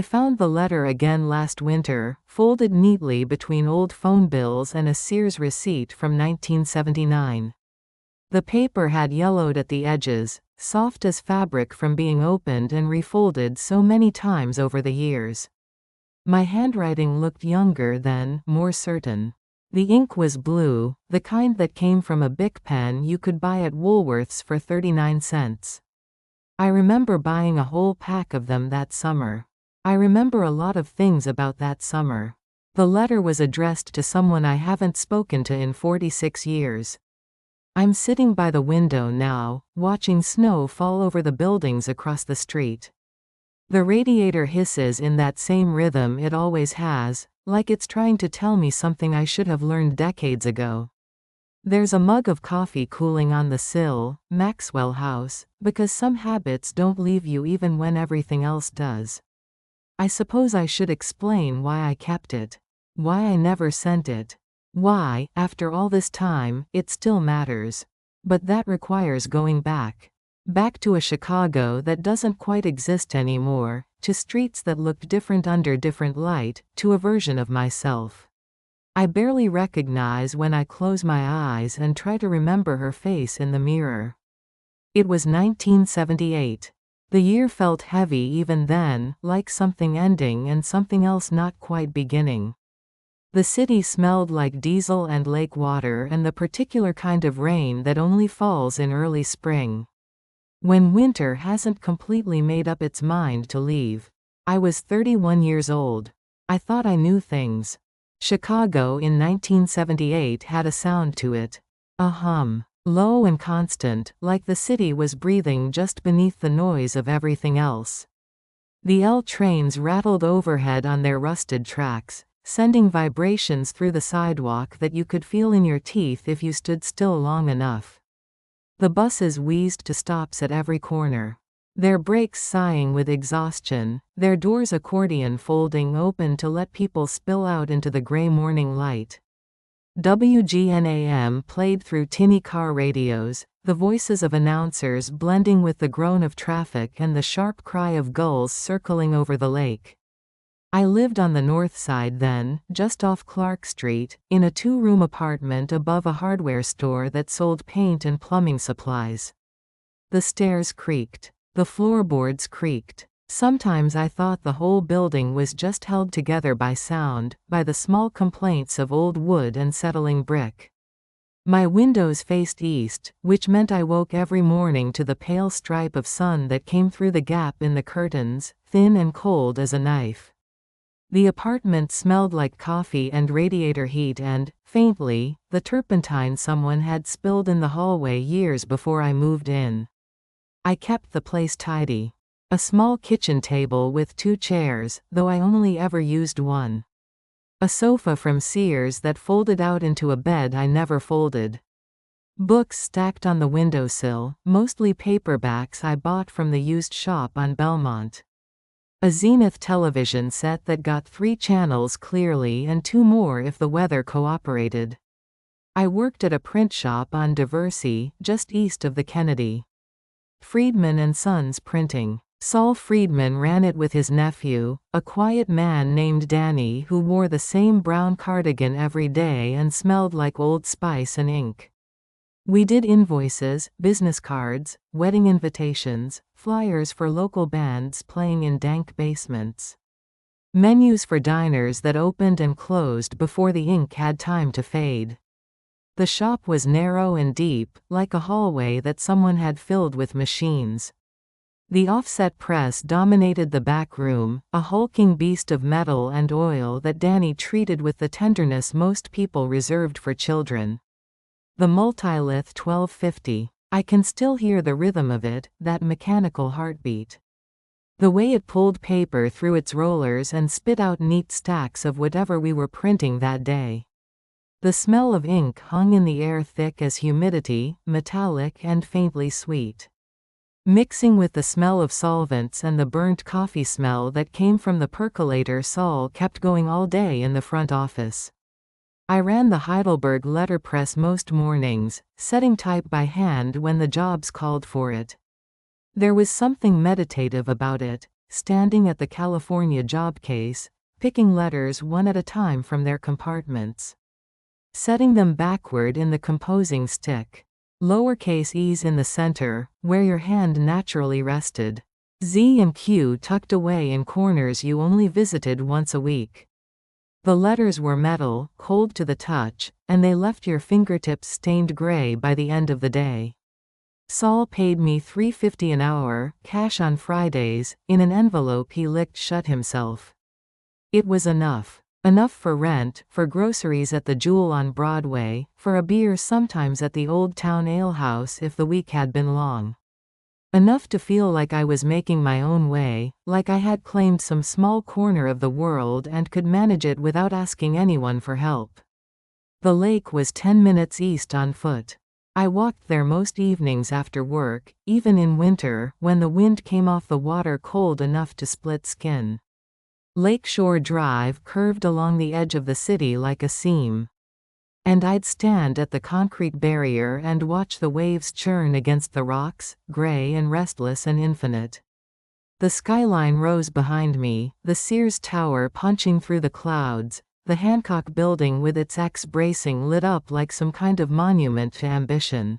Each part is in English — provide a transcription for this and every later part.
I found the letter again last winter, folded neatly between old phone bills and a Sears receipt from 1979. The paper had yellowed at the edges, soft as fabric from being opened and refolded so many times over the years. My handwriting looked younger then, more certain. The ink was blue, the kind that came from a Bic pen you could buy at Woolworth's for 39 cents. I remember buying a whole pack of them that summer. I remember a lot of things about that summer. The letter was addressed to someone I haven't spoken to in 46 years. I'm sitting by the window now, watching snow fall over the buildings across the street. The radiator hisses in that same rhythm it always has, like it's trying to tell me something I should have learned decades ago. There's a mug of coffee cooling on the sill, Maxwell House, because some habits don't leave you even when everything else does. I suppose I should explain why I kept it. Why I never sent it. Why, after all this time, it still matters. But that requires going back. Back to a Chicago that doesn't quite exist anymore, to streets that looked different under different light, to a version of myself I barely recognize when I close my eyes and try to remember her face in the mirror. It was 1978. The year felt heavy even then, like something ending and something else not quite beginning. The city smelled like diesel and lake water and the particular kind of rain that only falls in early spring. When winter hasn't completely made up its mind to leave. I was 31 years old. I thought I knew things. Chicago in 1978 had a sound to it. A hum. Low and constant, like the city was breathing just beneath the noise of everything else. The L trains rattled overhead on their rusted tracks, sending vibrations through the sidewalk that you could feel in your teeth if you stood still long enough. The buses wheezed to stops at every corner. Their brakes sighing with exhaustion, their doors accordion folding open to let people spill out into the gray morning light. WGNAM played through tinny car radios, the voices of announcers blending with the groan of traffic and the sharp cry of gulls circling over the lake. I lived on the north side then, just off Clark Street, in a 2-room apartment above a hardware store that sold paint and plumbing supplies. The stairs creaked. The floorboards creaked. Sometimes I thought the whole building was just held together by sound, by the small complaints of old wood and settling brick. My windows faced east, which meant I woke every morning to the pale stripe of sun that came through the gap in the curtains, thin and cold as a knife. The apartment smelled like coffee and radiator heat and, faintly, the turpentine someone had spilled in the hallway years before I moved in. I kept the place tidy. A small kitchen table with 2 chairs, though I only ever used one. A sofa from Sears that folded out into a bed I never folded. Books stacked on the windowsill, mostly paperbacks I bought from the used shop on Belmont. A Zenith television set that got 3 channels clearly and 2 more if the weather cooperated. I worked at a print shop on Diversey, just east of the Kennedy. Friedman and Sons Printing. Saul Friedman ran it with his nephew, a quiet man named Danny who wore the same brown cardigan every day and smelled like Old Spice and ink. We did invoices, business cards, wedding invitations, flyers for local bands playing in dank basements. Menus for diners that opened and closed before the ink had time to fade. The shop was narrow and deep, like a hallway that someone had filled with machines. The offset press dominated the back room, a hulking beast of metal and oil that Danny treated with the tenderness most people reserved for children. The Multilith 1250. I can still hear the rhythm of it, that mechanical heartbeat. The way it pulled paper through its rollers and spit out neat stacks of whatever we were printing that day. The smell of ink hung in the air thick as humidity, metallic and faintly sweet. Mixing with the smell of solvents and the burnt coffee smell that came from the percolator Saul kept going all day in the front office. I ran the Heidelberg letterpress most mornings, setting type by hand when the jobs called for it. There was something meditative about it, standing at the California job case, picking letters one at a time from their compartments. Setting them backward in the composing stick. Lowercase e's in the center, where your hand naturally rested. Z and Q tucked away in corners you only visited once a week. The letters were metal, cold to the touch, and they left your fingertips stained gray by the end of the day. Saul paid me $3.50 an hour, cash on Fridays, in an envelope he licked shut himself. It was enough. Enough for rent, for groceries at the Jewel on Broadway, for a beer sometimes at the Old Town Ale House if the week had been long. Enough to feel like I was making my own way, like I had claimed some small corner of the world and could manage it without asking anyone for help. The lake was 10 minutes east on foot. I walked there most evenings after work, even in winter, when the wind came off the water cold enough to split skin. Lakeshore Drive curved along the edge of the city like a seam. And I'd stand at the concrete barrier and watch the waves churn against the rocks, gray and restless and infinite. The skyline rose behind me, the Sears Tower punching through the clouds, the Hancock Building with its X bracing lit up like some kind of monument to ambition.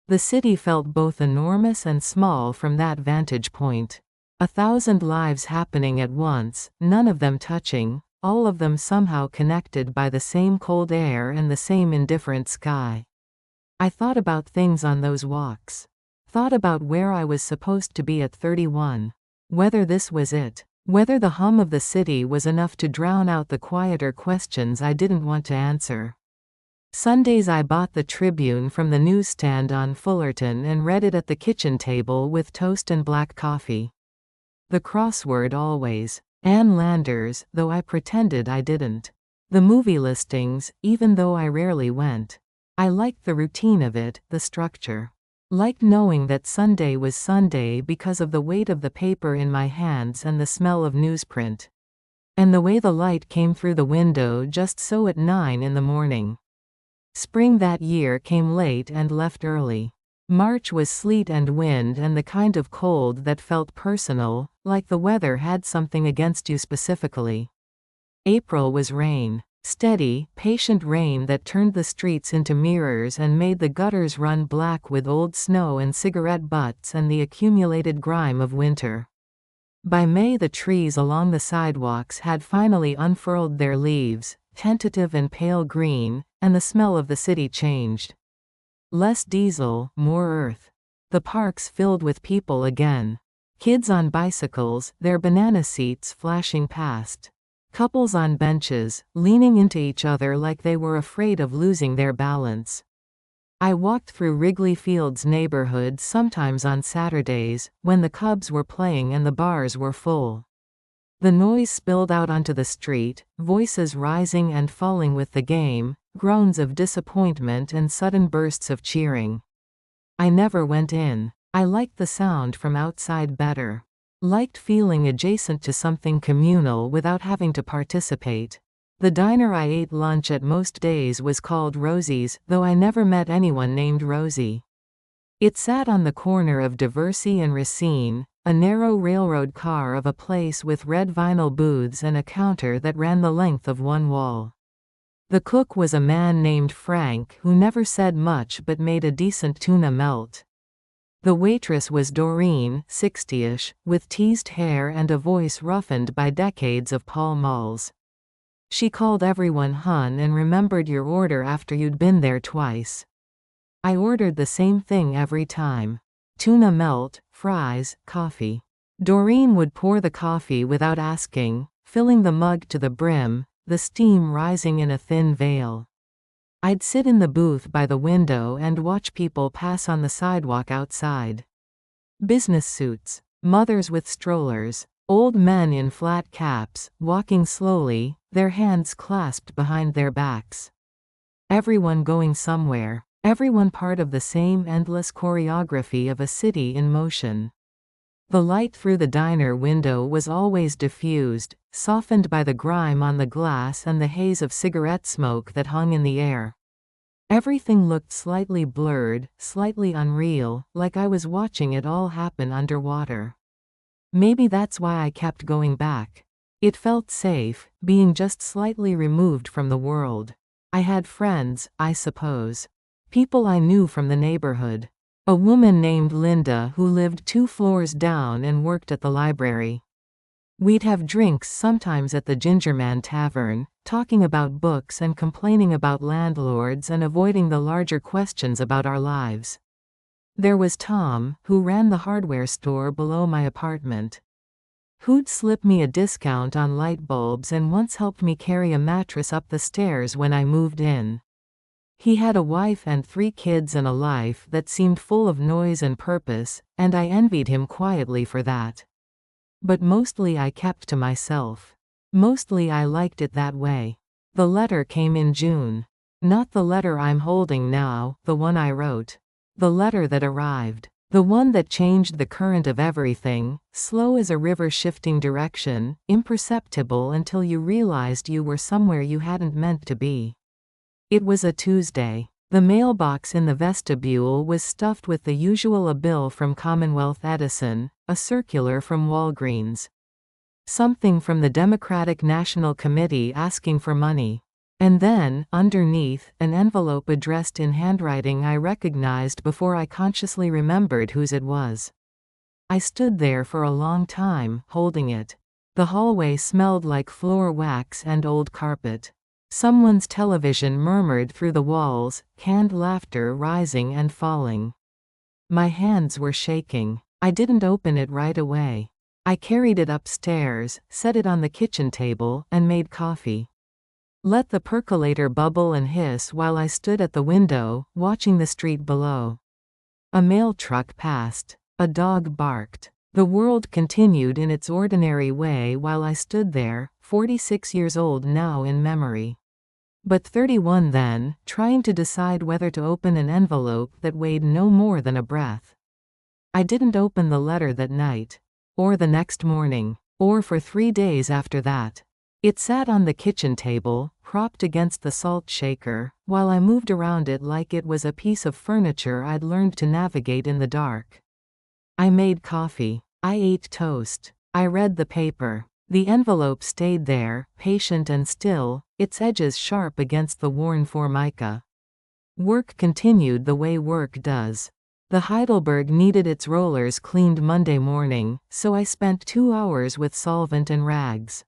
The city felt both enormous and small from that vantage point. 1,000 lives happening at once, none of them touching, all of them somehow connected by the same cold air and the same indifferent sky. I thought about things on those walks. Thought about where I was supposed to be at 31. Whether this was it. Whether the hum of the city was enough to drown out the quieter questions I didn't want to answer. Sundays I bought the Tribune from the newsstand on Fullerton and read it at the kitchen table with toast and black coffee. The crossword always. Ann Landers, though I pretended I didn't. The movie listings, even though I rarely went. I liked the routine of it, the structure. Liked knowing that Sunday was Sunday because of the weight of the paper in my hands and the smell of newsprint. And the way the light came through the window just so at 9 in the morning. Spring that year came late and left early. March was sleet and wind and the kind of cold that felt personal, like the weather had something against you specifically. April was rain. Steady, patient rain that turned the streets into mirrors and made the gutters run black with old snow and cigarette butts and the accumulated grime of winter. By May the trees along the sidewalks had finally unfurled their leaves, tentative and pale green, and the smell of the city changed. Less diesel, more earth. The parks filled with people again. Kids on bicycles, their banana seats flashing past. Couples on benches, leaning into each other like they were afraid of losing their balance. I walked through Wrigley Field's neighborhood sometimes on Saturdays, when the Cubs were playing and the bars were full. The noise spilled out onto the street, voices rising and falling with the game, groans of disappointment and sudden bursts of cheering. I never went in. I liked the sound from outside better. Liked feeling adjacent to something communal without having to participate. The diner I ate lunch at most days was called Rosie's, though I never met anyone named Rosie. It sat on the corner of Diversey and Racine, a narrow railroad car of a place with red vinyl booths and a counter that ran the length of one wall. The cook was a man named Frank who never said much but made a decent tuna melt. The waitress was Doreen, 60-ish, with teased hair and a voice roughened by decades of Pall Malls. She called everyone hun and remembered your order after you'd been there twice. I ordered the same thing every time. Tuna melt, fries, coffee. Doreen would pour the coffee without asking, filling the mug to the brim, the steam rising in a thin veil. I'd sit in the booth by the window and watch people pass on the sidewalk outside. Business suits, mothers with strollers, old men in flat caps, walking slowly, their hands clasped behind their backs. Everyone going somewhere, everyone part of the same endless choreography of a city in motion. The light through the diner window was always diffused, softened by the grime on the glass and the haze of cigarette smoke that hung in the air. Everything looked slightly blurred, slightly unreal, like I was watching it all happen underwater. Maybe that's why I kept going back. It felt safe, being just slightly removed from the world. I had friends, I suppose. People I knew from the neighborhood. A woman named Linda who lived 2 floors down and worked at the library. We'd have drinks sometimes at the Gingerman Tavern, talking about books and complaining about landlords and avoiding the larger questions about our lives. There was Tom, who ran the hardware store below my apartment. Who'd slip me a discount on light bulbs and once helped me carry a mattress up the stairs when I moved in. He had a wife and 3 kids and a life that seemed full of noise and purpose, and I envied him quietly for that. But mostly I kept to myself. Mostly I liked it that way. The letter came in June. Not the letter I'm holding now, the one I wrote. The letter that arrived. The one that changed the current of everything, slow as a river shifting direction, imperceptible until you realized you were somewhere you hadn't meant to be. It was a Tuesday. The mailbox in the vestibule was stuffed with the usual: a bill from Commonwealth Edison, a circular from Walgreens, something from the Democratic National Committee asking for money. And then, underneath, an envelope addressed in handwriting I recognized before I consciously remembered whose it was. I stood there for a long time, holding it. The hallway smelled like floor wax and old carpet. Someone's television murmured through the walls, canned laughter rising and falling. My hands were shaking. I didn't open it right away. I carried it upstairs, set it on the kitchen table, and made coffee. Let the percolator bubble and hiss while I stood at the window, watching the street below. A mail truck passed. A dog barked. The world continued in its ordinary way while I stood there, 46 years old now in memory. But 31 then, trying to decide whether to open an envelope that weighed no more than a breath. I didn't open the letter that night. Or the next morning. Or for 3 days after that. It sat on the kitchen table, propped against the salt shaker, while I moved around it like it was a piece of furniture I'd learned to navigate in the dark. I made coffee. I ate toast. I read the paper. The envelope stayed there, patient and still, its edges sharp against the worn formica. Work continued the way work does. The Heidelberg needed its rollers cleaned Monday morning, so I spent 2 hours with solvent and rags.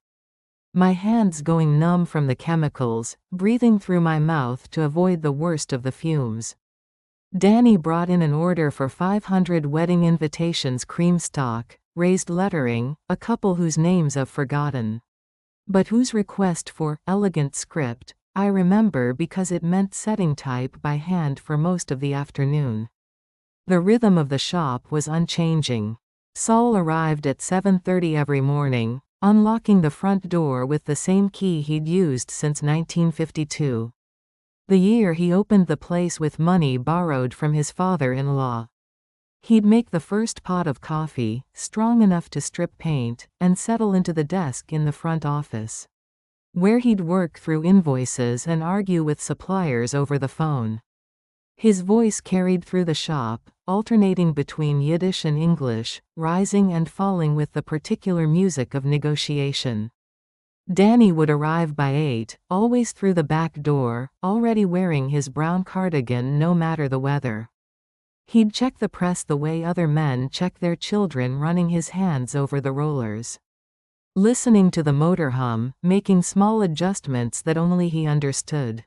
My hands going numb from the chemicals, breathing through my mouth to avoid the worst of the fumes. Danny brought in an order for 500 wedding invitations, cream stock, raised lettering, a couple whose names I've forgotten. But whose request for elegant script, I remember because it meant setting type by hand for most of the afternoon. The rhythm of the shop was unchanging. Saul arrived at 7:30 every morning, unlocking the front door with the same key he'd used since 1952. The year he opened the place with money borrowed from his father-in-law. He'd make the first pot of coffee, strong enough to strip paint, and settle into the desk in the front office, where he'd work through invoices and argue with suppliers over the phone. His voice carried through the shop, alternating between Yiddish and English, rising and falling with the particular music of negotiation. Danny would arrive by 8, always through the back door, already wearing his brown cardigan no matter the weather. He'd check the press the way other men check their children, running his hands over the rollers, listening to the motor hum, making small adjustments that only he understood.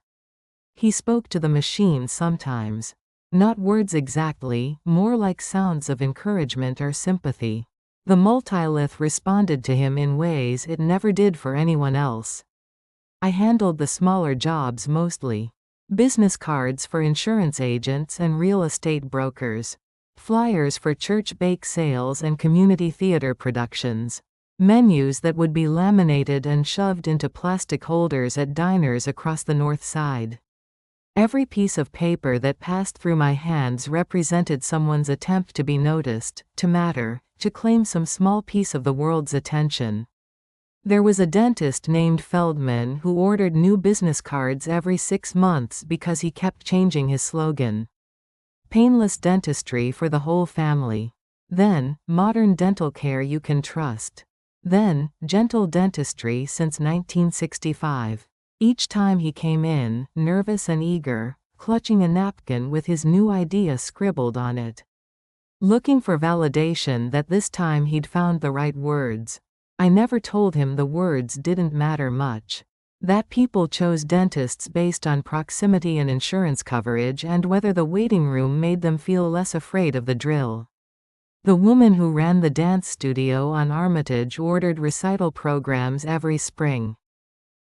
He spoke to the machine sometimes. Not words exactly, more like sounds of encouragement or sympathy. The multilith responded to him in ways it never did for anyone else. I handled the smaller jobs mostly. Business cards for insurance agents and real estate brokers. Flyers for church bake sales and community theater productions. Menus that would be laminated and shoved into plastic holders at diners across the North Side. Every piece of paper that passed through my hands represented someone's attempt to be noticed, to matter, to claim some small piece of the world's attention. There was a dentist named Feldman who ordered new business cards every 6 months because he kept changing his slogan. Painless dentistry for the whole family. Then, modern dental care you can trust. Then, gentle dentistry since 1965. Each time he came in, nervous and eager, clutching a napkin with his new idea scribbled on it. Looking for validation that this time he'd found the right words. I never told him the words didn't matter much. That people chose dentists based on proximity and insurance coverage and whether the waiting room made them feel less afraid of the drill. The woman who ran the dance studio on Armitage ordered recital programs every spring.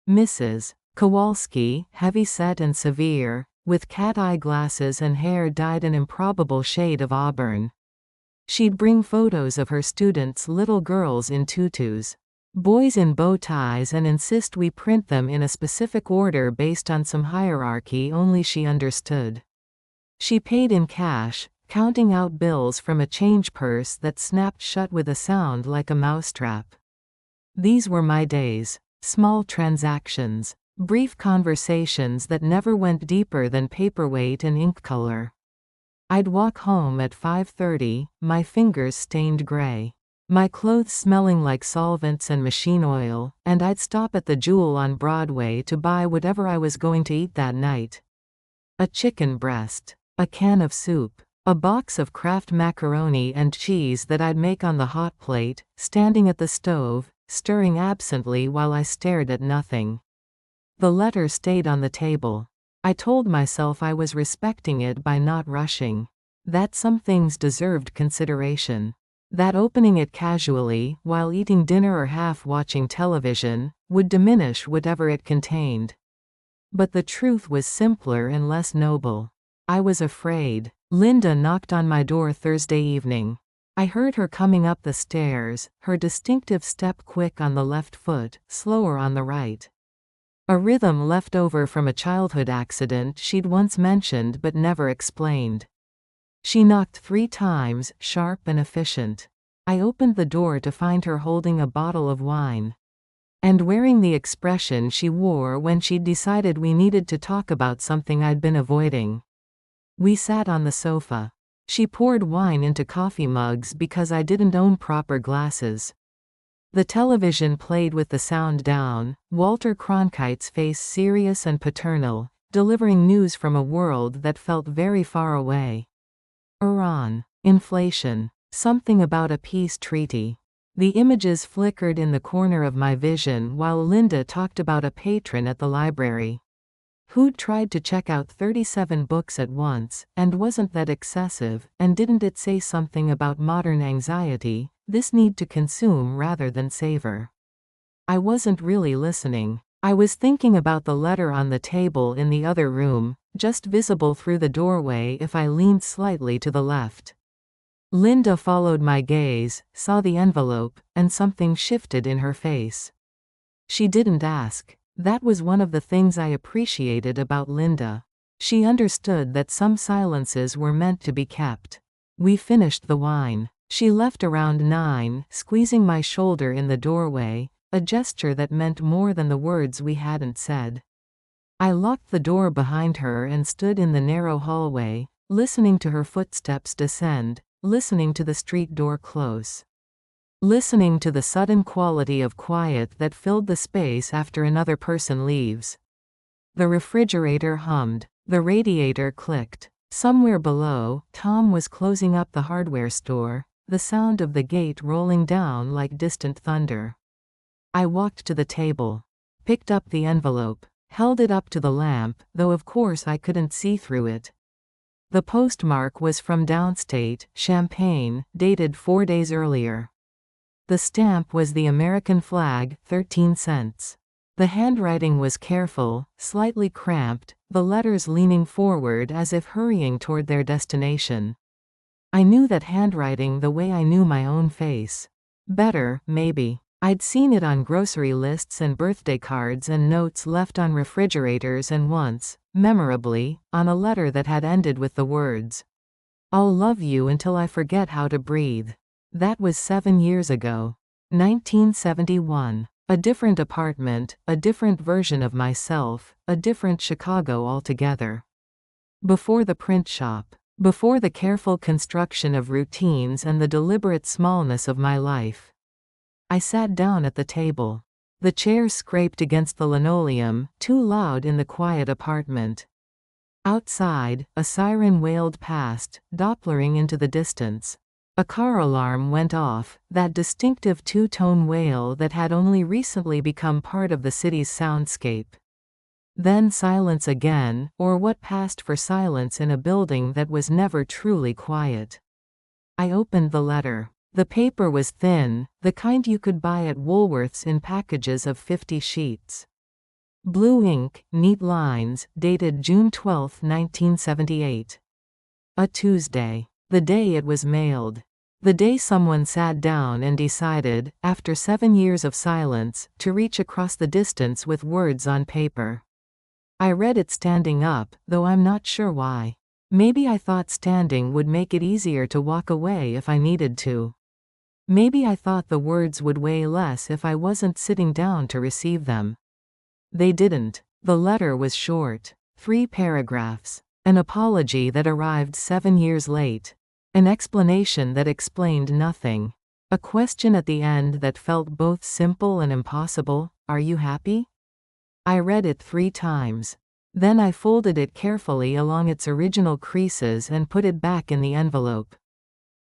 Mrs. Kowalski, heavy-set and severe, with cat-eye glasses and hair dyed an improbable shade of auburn. She'd bring photos of her students, little girls in tutus, boys in bow ties, and insist we print them in a specific order based on some hierarchy only she understood. She paid in cash, counting out bills from a change purse that snapped shut with a sound like a mousetrap. These were my days. Small transactions. Brief conversations that never went deeper than paperweight and ink color. I'd walk home at 5:30, my fingers stained gray. My clothes smelling like solvents and machine oil, and I'd stop at the Jewel on Broadway to buy whatever I was going to eat that night. A chicken breast. A can of soup. A box of Kraft macaroni and cheese that I'd make on the hot plate, standing at the stove, stirring absently while I stared at nothing. The letter stayed on the table. I told myself I was respecting it by not rushing. That some things deserved consideration. That opening it casually, while eating dinner or half watching television, would diminish whatever it contained. But the truth was simpler and less noble. I was afraid. Linda knocked on my door Thursday evening. I heard her coming up the stairs, her distinctive step quick on the left foot, slower on the right. A rhythm left over from a childhood accident she'd once mentioned but never explained. She knocked 3 times, sharp and efficient. I opened the door to find her holding a bottle of wine. And wearing the expression she wore when she'd decided we needed to talk about something I'd been avoiding. We sat on the sofa. She poured wine into coffee mugs because I didn't own proper glasses. The television played with the sound down, Walter Cronkite's face serious and paternal, delivering news from a world that felt very far away. Iran. Inflation. Something about a peace treaty. The images flickered in the corner of my vision while Linda talked about a patron at the library who'd tried to check out 37 books at once, and wasn't that excessive, and didn't it say something about modern anxiety, this need to consume rather than savor? I wasn't really listening. I was thinking about the letter on the table in the other room, just visible through the doorway if I leaned slightly to the left. Linda followed my gaze, saw the envelope, and something shifted in her face. She didn't ask. That was one of the things I appreciated about Linda. She understood that some silences were meant to be kept. We finished the wine. She left around 9, squeezing my shoulder in the doorway, a gesture that meant more than the words we hadn't said. I locked the door behind her and stood in the narrow hallway, listening to her footsteps descend, listening to the street door close. Listening to the sudden quality of quiet that filled the space after another person leaves. The refrigerator hummed. The radiator clicked. Somewhere below, Tom was closing up the hardware store, the sound of the gate rolling down like distant thunder. I walked to the table. Picked up the envelope. Held it up to the lamp, though of course I couldn't see through it. The postmark was from downstate, Champaign, dated 4 days earlier. The stamp was the American flag, 13 cents. The handwriting was careful, slightly cramped, the letters leaning forward as if hurrying toward their destination. I knew that handwriting the way I knew my own face. Better, maybe. I'd seen it on grocery lists and birthday cards and notes left on refrigerators and once, memorably, on a letter that had ended with the words, "I'll love you until I forget how to breathe." That was 7 years ago. 1971. A different apartment, a different version of myself, a different Chicago altogether. Before the print shop. Before the careful construction of routines and the deliberate smallness of my life. I sat down at the table. The chairs scraped against the linoleum, too loud in the quiet apartment. Outside, a siren wailed past, Dopplering into the distance. A car alarm went off, that distinctive two-tone wail that had only recently become part of the city's soundscape. Then silence again, or what passed for silence in a building that was never truly quiet. I opened the letter. The paper was thin, the kind you could buy at Woolworths in packages of 50 sheets. Blue ink, neat lines, dated June 12, 1978. A Tuesday. The day it was mailed. The day someone sat down and decided, after 7 years of silence, to reach across the distance with words on paper. I read it standing up, though I'm not sure why. Maybe I thought standing would make it easier to walk away if I needed to. Maybe I thought the words would weigh less if I wasn't sitting down to receive them. They didn't. The letter was short. 3 paragraphs. An apology that arrived 7 years late. An explanation that explained nothing. A question at the end that felt both simple and impossible. Are you happy? I read it 3 times. Then I folded it carefully along its original creases and put it back in the envelope.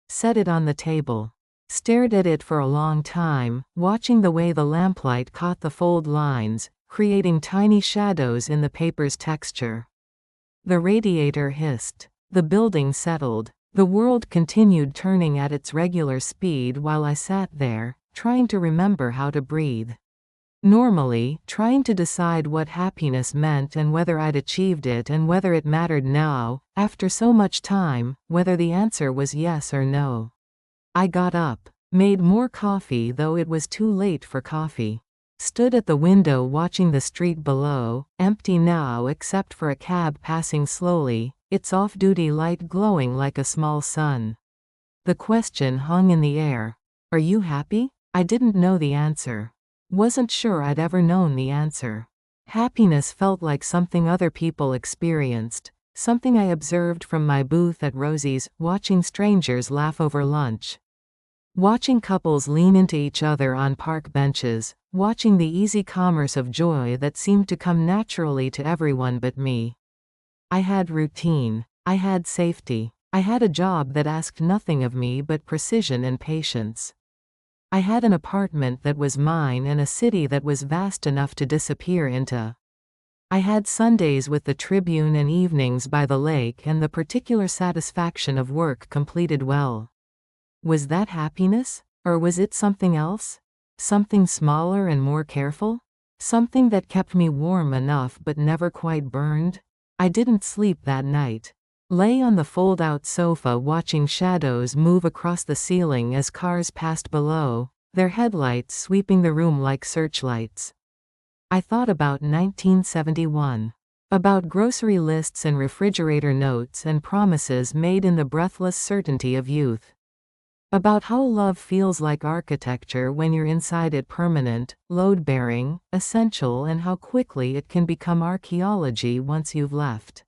Set it on the table. Stared at it for a long time, watching the way the lamplight caught the fold lines, creating tiny shadows in the paper's texture. The radiator hissed. The building settled. The world continued turning at its regular speed while I sat there, trying to remember how to breathe. Normally, trying to decide what happiness meant and whether I'd achieved it and whether it mattered now, after so much time, whether the answer was yes or no. I got up, made more coffee though it was too late for coffee. Stood at the window watching the street below, empty now except for a cab passing slowly, its off-duty light glowing like a small sun. The question hung in the air. Are you happy? I didn't know the answer. Wasn't sure I'd ever known the answer. Happiness felt like something other people experienced, something I observed from my booth at Rosie's, watching strangers laugh over lunch. Watching couples lean into each other on park benches, watching the easy commerce of joy that seemed to come naturally to everyone but me. I had routine. I had safety. I had a job that asked nothing of me but precision and patience. I had an apartment that was mine and a city that was vast enough to disappear into. I had Sundays with the Tribune and evenings by the lake and the particular satisfaction of work completed well. Was that happiness? Or was it something else? Something smaller and more careful? Something that kept me warm enough but never quite burned? I didn't sleep that night. Lay on the fold-out sofa watching shadows move across the ceiling as cars passed below, their headlights sweeping the room like searchlights. I thought about 1971. About grocery lists and refrigerator notes and promises made in the breathless certainty of youth. About how love feels like architecture when you're inside it, permanent, load-bearing, essential, and how quickly it can become archaeology once you've left.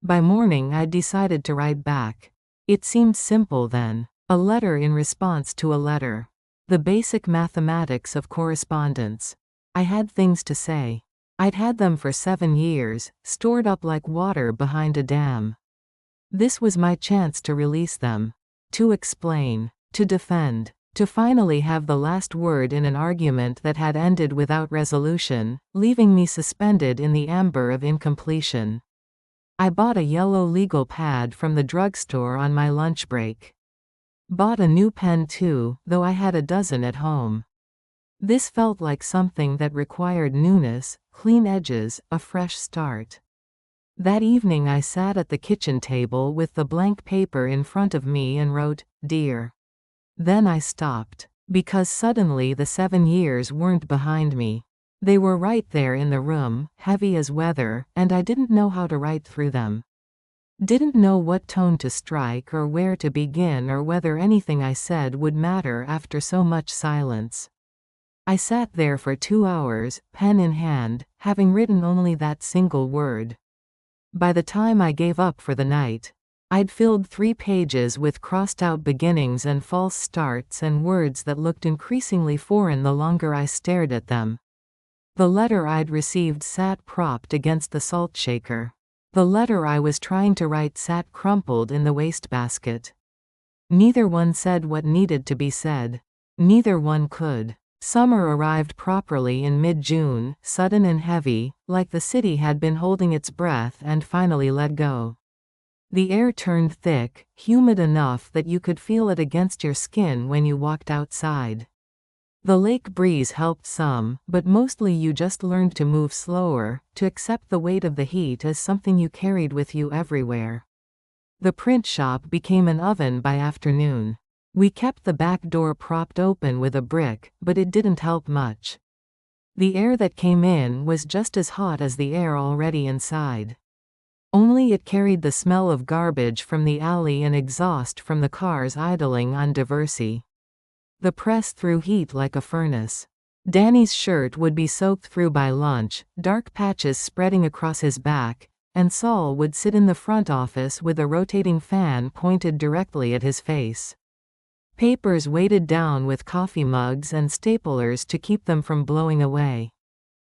By morning I'd decided to write back. It seemed simple then. A letter in response to a letter. The basic mathematics of correspondence. I had things to say. I'd had them for 7 years, stored up like water behind a dam. This was my chance to release them. To explain. To defend. To finally have the last word in an argument that had ended without resolution, leaving me suspended in the amber of incompletion. I bought a yellow legal pad from the drugstore on my lunch break. Bought a new pen too, though I had a dozen at home. This felt like something that required newness, clean edges, a fresh start. That evening I sat at the kitchen table with the blank paper in front of me and wrote, "Dear." Then I stopped, because suddenly the 7 years weren't behind me. They were right there in the room, heavy as weather, and I didn't know how to write through them. Didn't know what tone to strike or where to begin or whether anything I said would matter after so much silence. I sat there for 2 hours, pen in hand, having written only that single word. By the time I gave up for the night, I'd filled 3 pages with crossed-out beginnings and false starts and words that looked increasingly foreign the longer I stared at them. The letter I'd received sat propped against the salt shaker. The letter I was trying to write sat crumpled in the wastebasket. Neither one said what needed to be said. Neither one could. Summer arrived properly in mid-June, sudden and heavy, like the city had been holding its breath and finally let go. The air turned thick, humid enough that you could feel it against your skin when you walked outside. The lake breeze helped some, but mostly you just learned to move slower, to accept the weight of the heat as something you carried with you everywhere. The print shop became an oven by afternoon. We kept the back door propped open with a brick, but it didn't help much. The air that came in was just as hot as the air already inside. Only it carried the smell of garbage from the alley and exhaust from the cars idling on Diversey. The press threw heat like a furnace. Danny's shirt would be soaked through by lunch, dark patches spreading across his back, and Saul would sit in the front office with a rotating fan pointed directly at his face. Papers weighted down with coffee mugs and staplers to keep them from blowing away.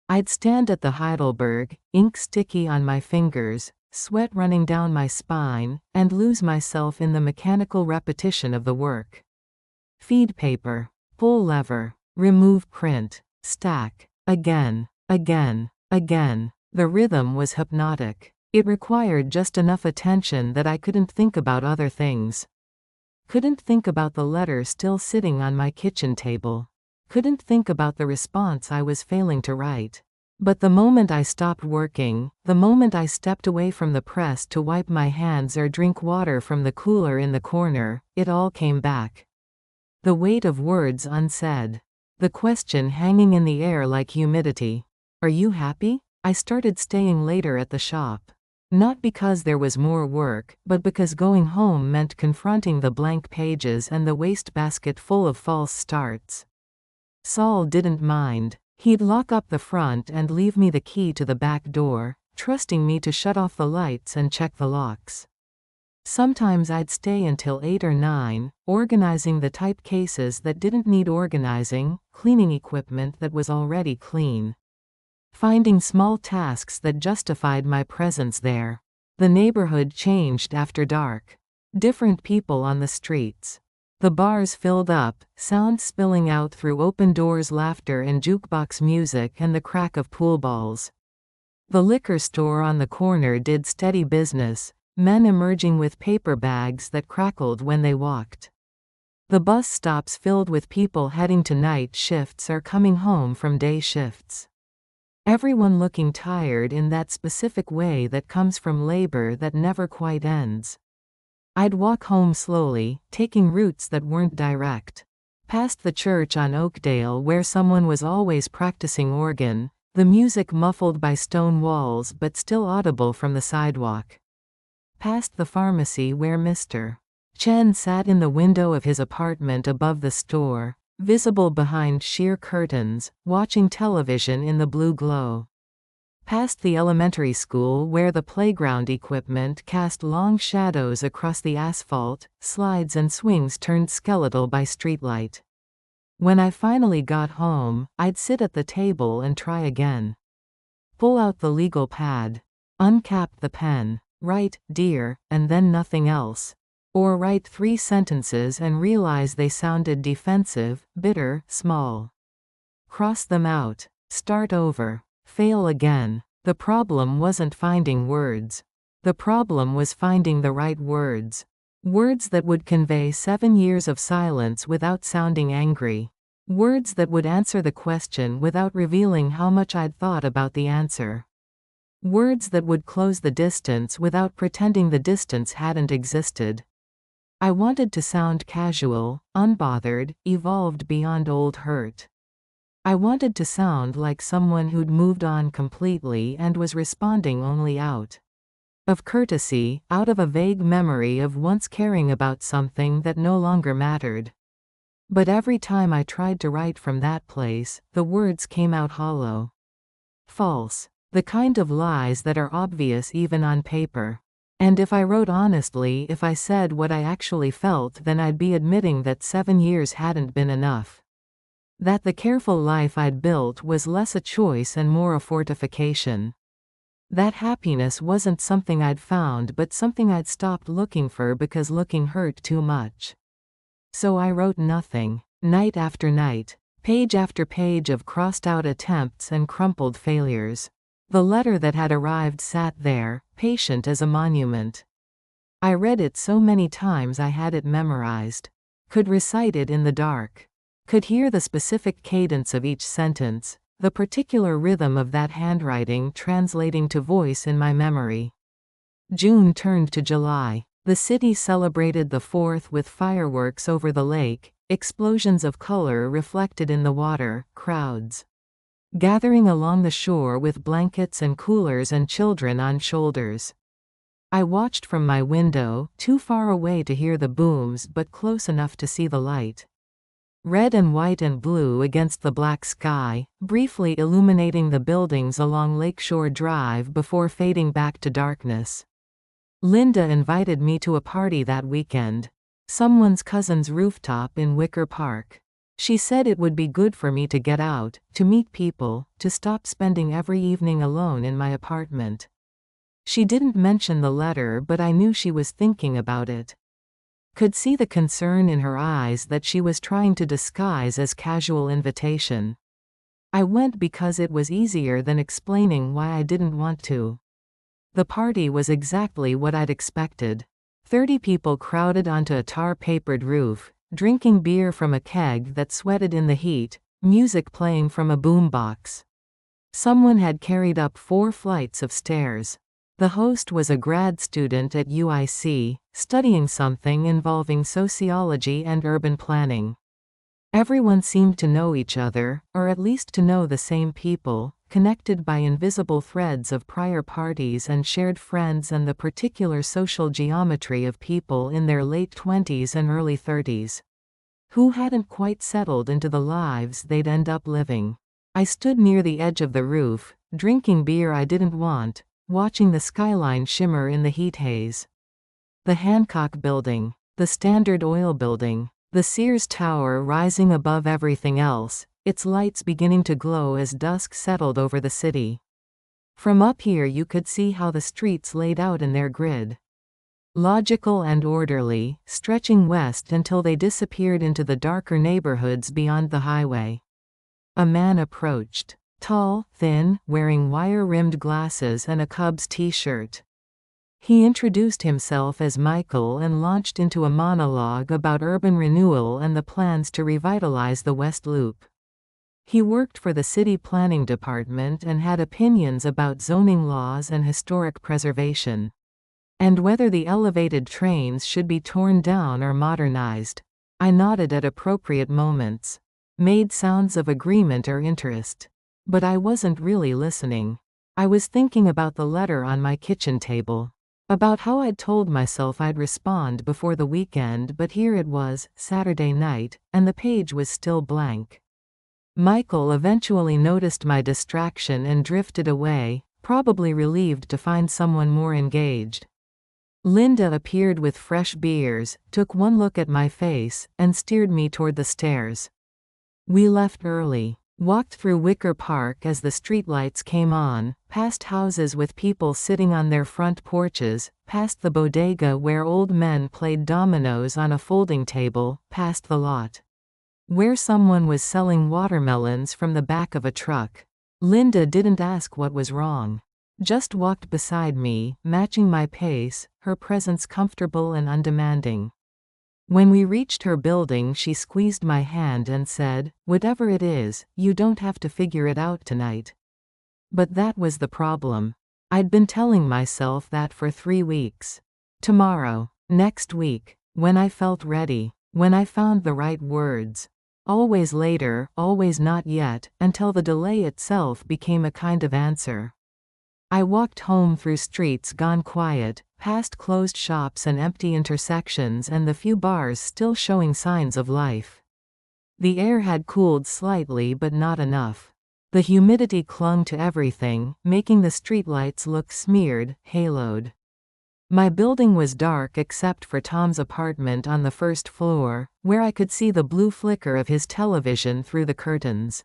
I'd stand at the Heidelberg, ink sticky on my fingers, sweat running down my spine, and lose myself in the mechanical repetition of the work. Feed paper. Pull lever. Remove print. Stack. Again. Again. Again. The rhythm was hypnotic. It required just enough attention that I couldn't think about other things. Couldn't think about the letter still sitting on my kitchen table. Couldn't think about the response I was failing to write. But the moment I stopped working, the moment I stepped away from the press to wipe my hands or drink water from the cooler in the corner, it all came back. The weight of words unsaid. The question hanging in the air like humidity. Are you happy? I started staying later at the shop. Not because there was more work, but because going home meant confronting the blank pages and the wastebasket full of false starts. Saul didn't mind. He'd lock up the front and leave me the key to the back door, trusting me to shut off the lights and check the locks. Sometimes I'd stay until 8 or 9, organizing the type cases that didn't need organizing, cleaning equipment that was already clean. Finding small tasks that justified my presence there. The neighborhood changed after dark. Different people on the streets. The bars filled up, sound spilling out through open doors, laughter and jukebox music and the crack of pool balls. The liquor store on the corner did steady business, men emerging with paper bags that crackled when they walked. The bus stops filled with people heading to night shifts or coming home from day shifts. Everyone looking tired in that specific way that comes from labor that never quite ends. I'd walk home slowly, taking routes that weren't direct. Past the church on Oakdale where someone was always practicing organ, the music muffled by stone walls but still audible from the sidewalk. Past the pharmacy where Mr. Chen sat in the window of his apartment above the store, visible behind sheer curtains, watching television in the blue glow. Past the elementary school where the playground equipment cast long shadows across the asphalt, slides and swings turned skeletal by streetlight. When I finally got home, I'd sit at the table and try again. Pull out the legal pad. Uncap the pen. Write, "Dear," and then nothing else. Or write 3 sentences and realize they sounded defensive, bitter, small. Cross them out. Start over. Fail again. The problem wasn't finding words. The problem was finding the right words. Words that would convey 7 years of silence without sounding angry. Words that would answer the question without revealing how much I'd thought about the answer. Words that would close the distance without pretending the distance hadn't existed. I wanted to sound casual, unbothered, evolved beyond old hurt. I wanted to sound like someone who'd moved on completely and was responding only out of courtesy, out of a vague memory of once caring about something that no longer mattered. But every time I tried to write from that place, the words came out hollow. False. The kind of lies that are obvious even on paper. And if I wrote honestly, if I said what I actually felt, then I'd be admitting that 7 years hadn't been enough. That the careful life I'd built was less a choice and more a fortification. That happiness wasn't something I'd found but something I'd stopped looking for because looking hurt too much. So I wrote nothing. Night after night. Page after page of crossed-out attempts and crumpled failures. The letter that had arrived sat there, patient as a monument. I read it so many times I had it memorized. Could recite it in the dark. Could hear the specific cadence of each sentence, the particular rhythm of that handwriting translating to voice in my memory. June turned to July. The city celebrated the 4th with fireworks over the lake, explosions of color reflected in the water, crowds gathering along the shore with blankets and coolers and children on shoulders. I watched from my window, too far away to hear the booms but close enough to see the light. Red and white and blue against the black sky, briefly illuminating the buildings along Lakeshore Drive before fading back to darkness. Linda invited me to a party that weekend. Someone's cousin's rooftop in Wicker Park. She said it would be good for me to get out, to meet people, to stop spending every evening alone in my apartment. She didn't mention the letter, but I knew she was thinking about it. Could see the concern in her eyes that she was trying to disguise as casual invitation. I went because it was easier than explaining why I didn't want to. The party was exactly what I'd expected. 30 people crowded onto a tar-papered roof, drinking beer from a keg that sweated in the heat, music playing from a boombox. Someone had carried up 4 flights of stairs. The host was a grad student at UIC, studying something involving sociology and urban planning. Everyone seemed to know each other, or at least to know the same people, connected by invisible threads of prior parties and shared friends and the particular social geometry of people in their late 20s and early 30s. Who hadn't quite settled into the lives they'd end up living. I stood near the edge of the roof, drinking beer I didn't want, watching the skyline shimmer in the heat haze. The Hancock Building, the Standard Oil Building, the Sears Tower rising above everything else, its lights beginning to glow as dusk settled over the city. From up here you could see how the streets laid out in their grid. Logical and orderly, stretching west until they disappeared into the darker neighborhoods beyond the highway. A man approached. Tall, thin, wearing wire-rimmed glasses and a Cubs t-shirt. He introduced himself as Michael and launched into a monologue about urban renewal and the plans to revitalize the West Loop. He worked for the city planning department and had opinions about zoning laws and historic preservation. And whether the elevated trains should be torn down or modernized. I nodded at appropriate moments. Made sounds of agreement or interest. But I wasn't really listening. I was thinking about the letter on my kitchen table. About how I'd told myself I'd respond before the weekend, but here it was, Saturday night, and the page was still blank. Michael eventually noticed my distraction and drifted away, probably relieved to find someone more engaged. Linda appeared with fresh beers, took one look at my face, and steered me toward the stairs. We left early. Walked through Wicker Park as the streetlights came on, past houses with people sitting on their front porches, past the bodega where old men played dominoes on a folding table, past the lot where someone was selling watermelons from the back of a truck. Linda didn't ask what was wrong. Just walked beside me, matching my pace, her presence comfortable and undemanding. When we reached her building, she squeezed my hand and said, "Whatever it is, you don't have to figure it out tonight." But that was the problem. I'd been telling myself that for 3 weeks. Tomorrow. Next week. When I felt ready. When I found the right words. Always later, always not yet, until the delay itself became a kind of answer. I walked home through streets gone quiet, past closed shops and empty intersections and the few bars still showing signs of life. The air had cooled slightly but not enough. The humidity clung to everything, making the streetlights look smeared, haloed. My building was dark except for Tom's apartment on the first floor, where I could see the blue flicker of his television through the curtains.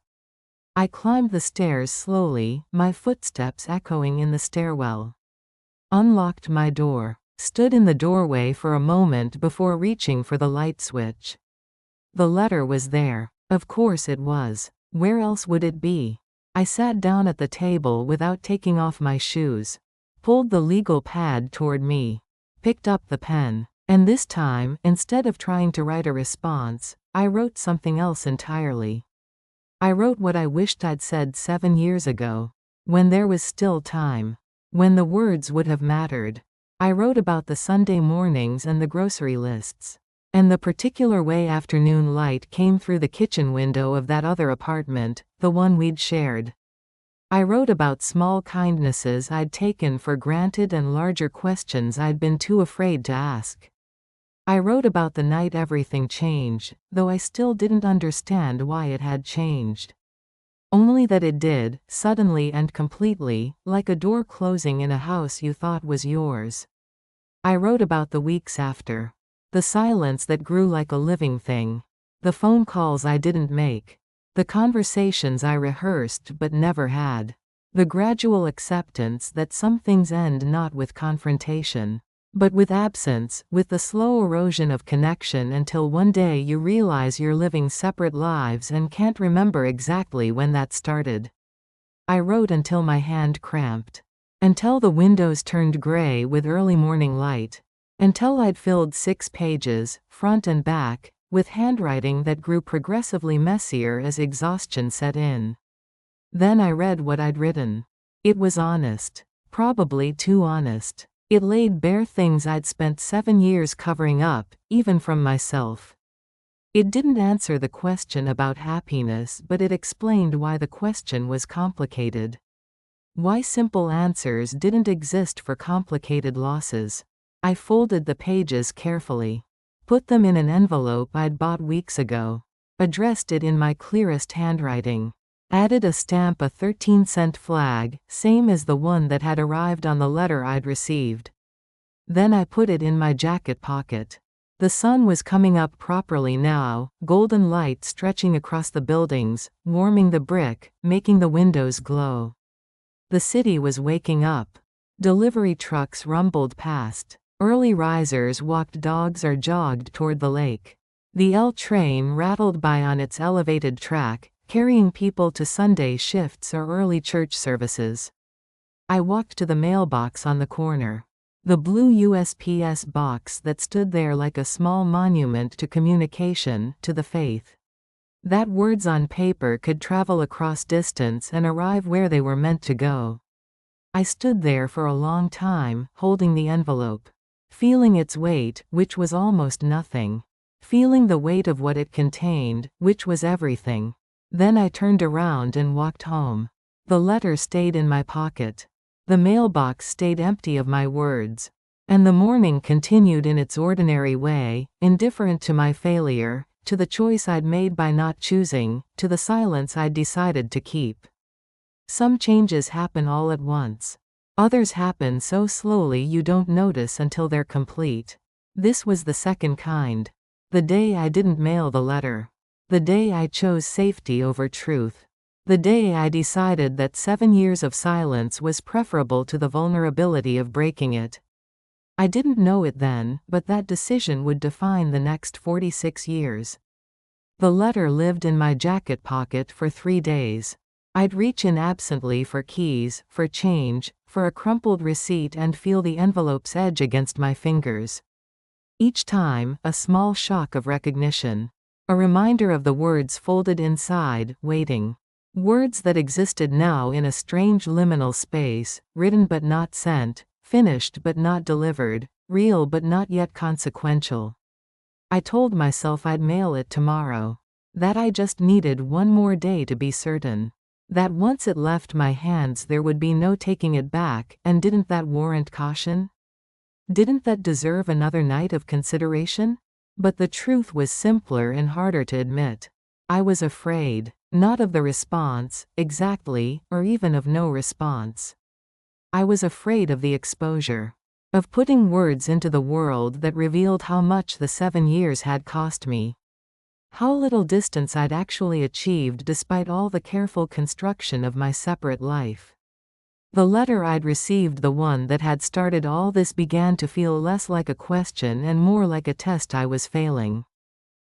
I climbed the stairs slowly, my footsteps echoing in the stairwell. Unlocked my door. Stood in the doorway for a moment before reaching for the light switch. The letter was there. Of course it was. Where else would it be? I sat down at the table without taking off my shoes. Pulled the legal pad toward me. Picked up the pen. And this time, instead of trying to write a response, I wrote something else entirely. I wrote what I wished I'd said 7 years ago. When there was still time. When the words would have mattered. I wrote about the Sunday mornings and the grocery lists. And the particular way afternoon light came through the kitchen window of that other apartment, the one we'd shared. I wrote about small kindnesses I'd taken for granted and larger questions I'd been too afraid to ask. I wrote about the night everything changed, though I still didn't understand why it had changed. Only that it did, suddenly and completely, like a door closing in a house you thought was yours. I wrote about the weeks after. The silence that grew like a living thing. The phone calls I didn't make. The conversations I rehearsed but never had. The gradual acceptance that some things end not with confrontation, but with absence, with the slow erosion of connection until one day you realize you're living separate lives and can't remember exactly when that started. I wrote until my hand cramped. Until the windows turned gray with early morning light. Until I'd filled 6 pages, front and back, with handwriting that grew progressively messier as exhaustion set in. Then I read what I'd written. It was honest. Probably too honest. It laid bare things I'd spent 7 years covering up, even from myself. It didn't answer the question about happiness, but it explained why the question was complicated. Why simple answers didn't exist for complicated losses. I folded the pages carefully. Put them in an envelope I'd bought weeks ago. Addressed it in my clearest handwriting. Added a stamp, a 13-cent flag, same as the one that had arrived on the letter I'd received. Then I put it in my jacket pocket. The sun was coming up properly now, golden light stretching across the buildings, warming the brick, making the windows glow. The city was waking up. Delivery trucks rumbled past. Early risers walked dogs or jogged toward the lake. The L train rattled by on its elevated track, carrying people to Sunday shifts or early church services. I walked to the mailbox on the corner. The blue USPS box that stood there like a small monument to communication, to the faith. That words on paper could travel across distance and arrive where they were meant to go. I stood there for a long time, holding the envelope. Feeling its weight, which was almost nothing. Feeling the weight of what it contained, which was everything. Then I turned around and walked home. The letter stayed in my pocket. The mailbox stayed empty of my words. And the morning continued in its ordinary way, indifferent to my failure, to the choice I'd made by not choosing, to the silence I'd decided to keep. Some changes happen all at once. Others happen so slowly you don't notice until they're complete. This was the second kind. The day I didn't mail the letter. The day I chose safety over truth. The day I decided that 7 years of silence was preferable to the vulnerability of breaking it. I didn't know it then, but that decision would define the next 46 years. The letter lived in my jacket pocket for 3 days. I'd reach in absently for keys, for change, for a crumpled receipt and feel the envelope's edge against my fingers. Each time, a small shock of recognition. A reminder of the words folded inside, waiting. Words that existed now in a strange liminal space, written but not sent, finished but not delivered, real but not yet consequential. I told myself I'd mail it tomorrow. That I just needed one more day to be certain. That once it left my hands there would be no taking it back, and didn't that warrant caution? Didn't that deserve another night of consideration? But the truth was simpler and harder to admit. I was afraid, not of the response, exactly, or even of no response. I was afraid of the exposure. of putting words into the world that revealed how much the 7 years had cost me. How little distance I'd actually achieved despite all the careful construction of my separate life. The letter I'd received, the one that had started all this, began to feel less like a question and more like a test I was failing.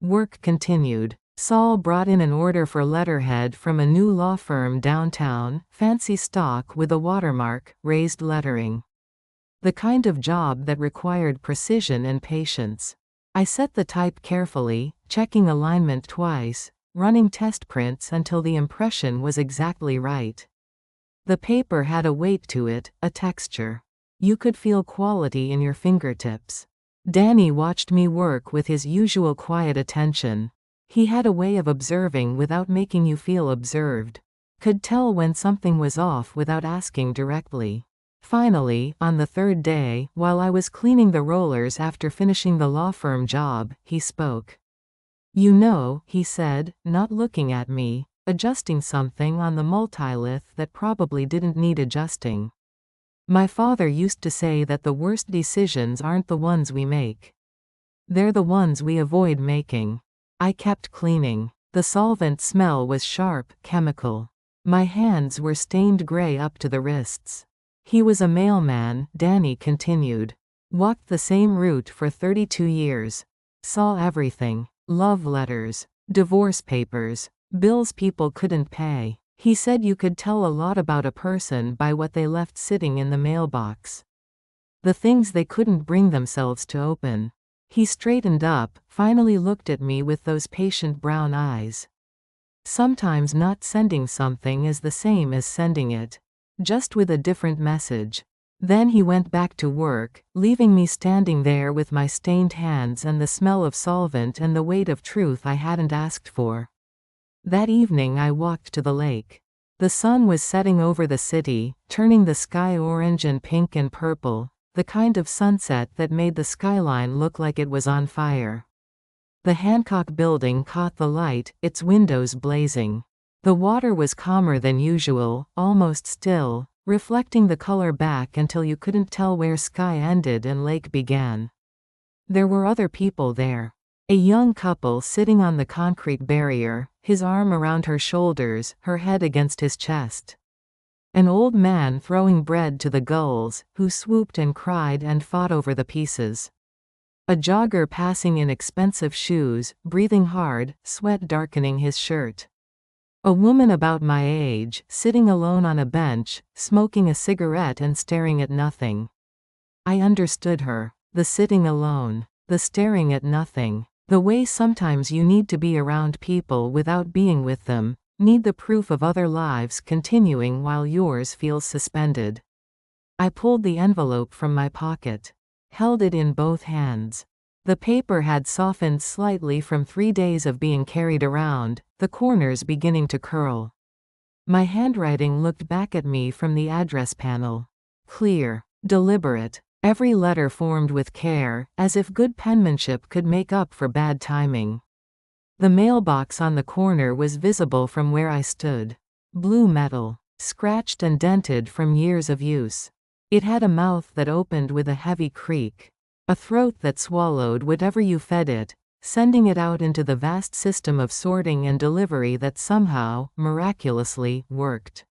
Work continued. Saul brought in an order for letterhead from a new law firm downtown, fancy stock with a watermark, raised lettering. The kind of job that required precision and patience. I set the type carefully, checking alignment twice, running test prints until the impression was exactly right. The paper had a weight to it, a texture. You could feel quality in your fingertips. Danny watched me work with his usual quiet attention. He had a way of observing without making you feel observed. Could tell when something was off without asking directly. Finally, on the third day, while I was cleaning the rollers after finishing the law firm job, he spoke. "You know," he said, not looking at me, adjusting something on the multilith that probably didn't need adjusting. "My father used to say that the worst decisions aren't the ones we make. They're the ones we avoid making." I kept cleaning. The solvent smell was sharp, chemical. My hands were stained gray up to the wrists. "He was a mailman," Danny continued. "Walked the same route for 32 years. Saw everything. Love letters. Divorce papers. Bills people couldn't pay. He said you could tell a lot about a person by what they left sitting in the mailbox. The things they couldn't bring themselves to open." He straightened up, finally looked at me with those patient brown eyes. "Sometimes not sending something is the same as sending it. Just with a different message." Then he went back to work, leaving me standing there with my stained hands and the smell of solvent and the weight of truth I hadn't asked for. That evening I walked to the lake. The sun was setting over the city, turning the sky orange and pink and purple, the kind of sunset that made the skyline look like it was on fire. The Hancock building caught the light, its windows blazing. The water was calmer than usual, almost still, reflecting the color back until you couldn't tell where sky ended and lake began. There were other people there. A young couple sitting on the concrete barrier, his arm around her shoulders, her head against his chest. An old man throwing bread to the gulls, who swooped and cried and fought over the pieces. A jogger passing in expensive shoes, breathing hard, sweat darkening his shirt. A woman about my age, sitting alone on a bench, smoking a cigarette and staring at nothing. I understood her. The sitting alone. The staring at nothing. The way sometimes you need to be around people without being with them, need the proof of other lives continuing while yours feels suspended. I pulled the envelope from my pocket. Held it in both hands. The paper had softened slightly from 3 days of being carried around, the corners beginning to curl. My handwriting looked back at me from the address panel. Clear. Deliberate. Every letter formed with care, as if good penmanship could make up for bad timing. The mailbox on the corner was visible from where I stood. Blue metal. Scratched and dented from years of use. It had a mouth that opened with a heavy creak. A throat that swallowed whatever you fed it, sending it out into the vast system of sorting and delivery that somehow, miraculously, worked.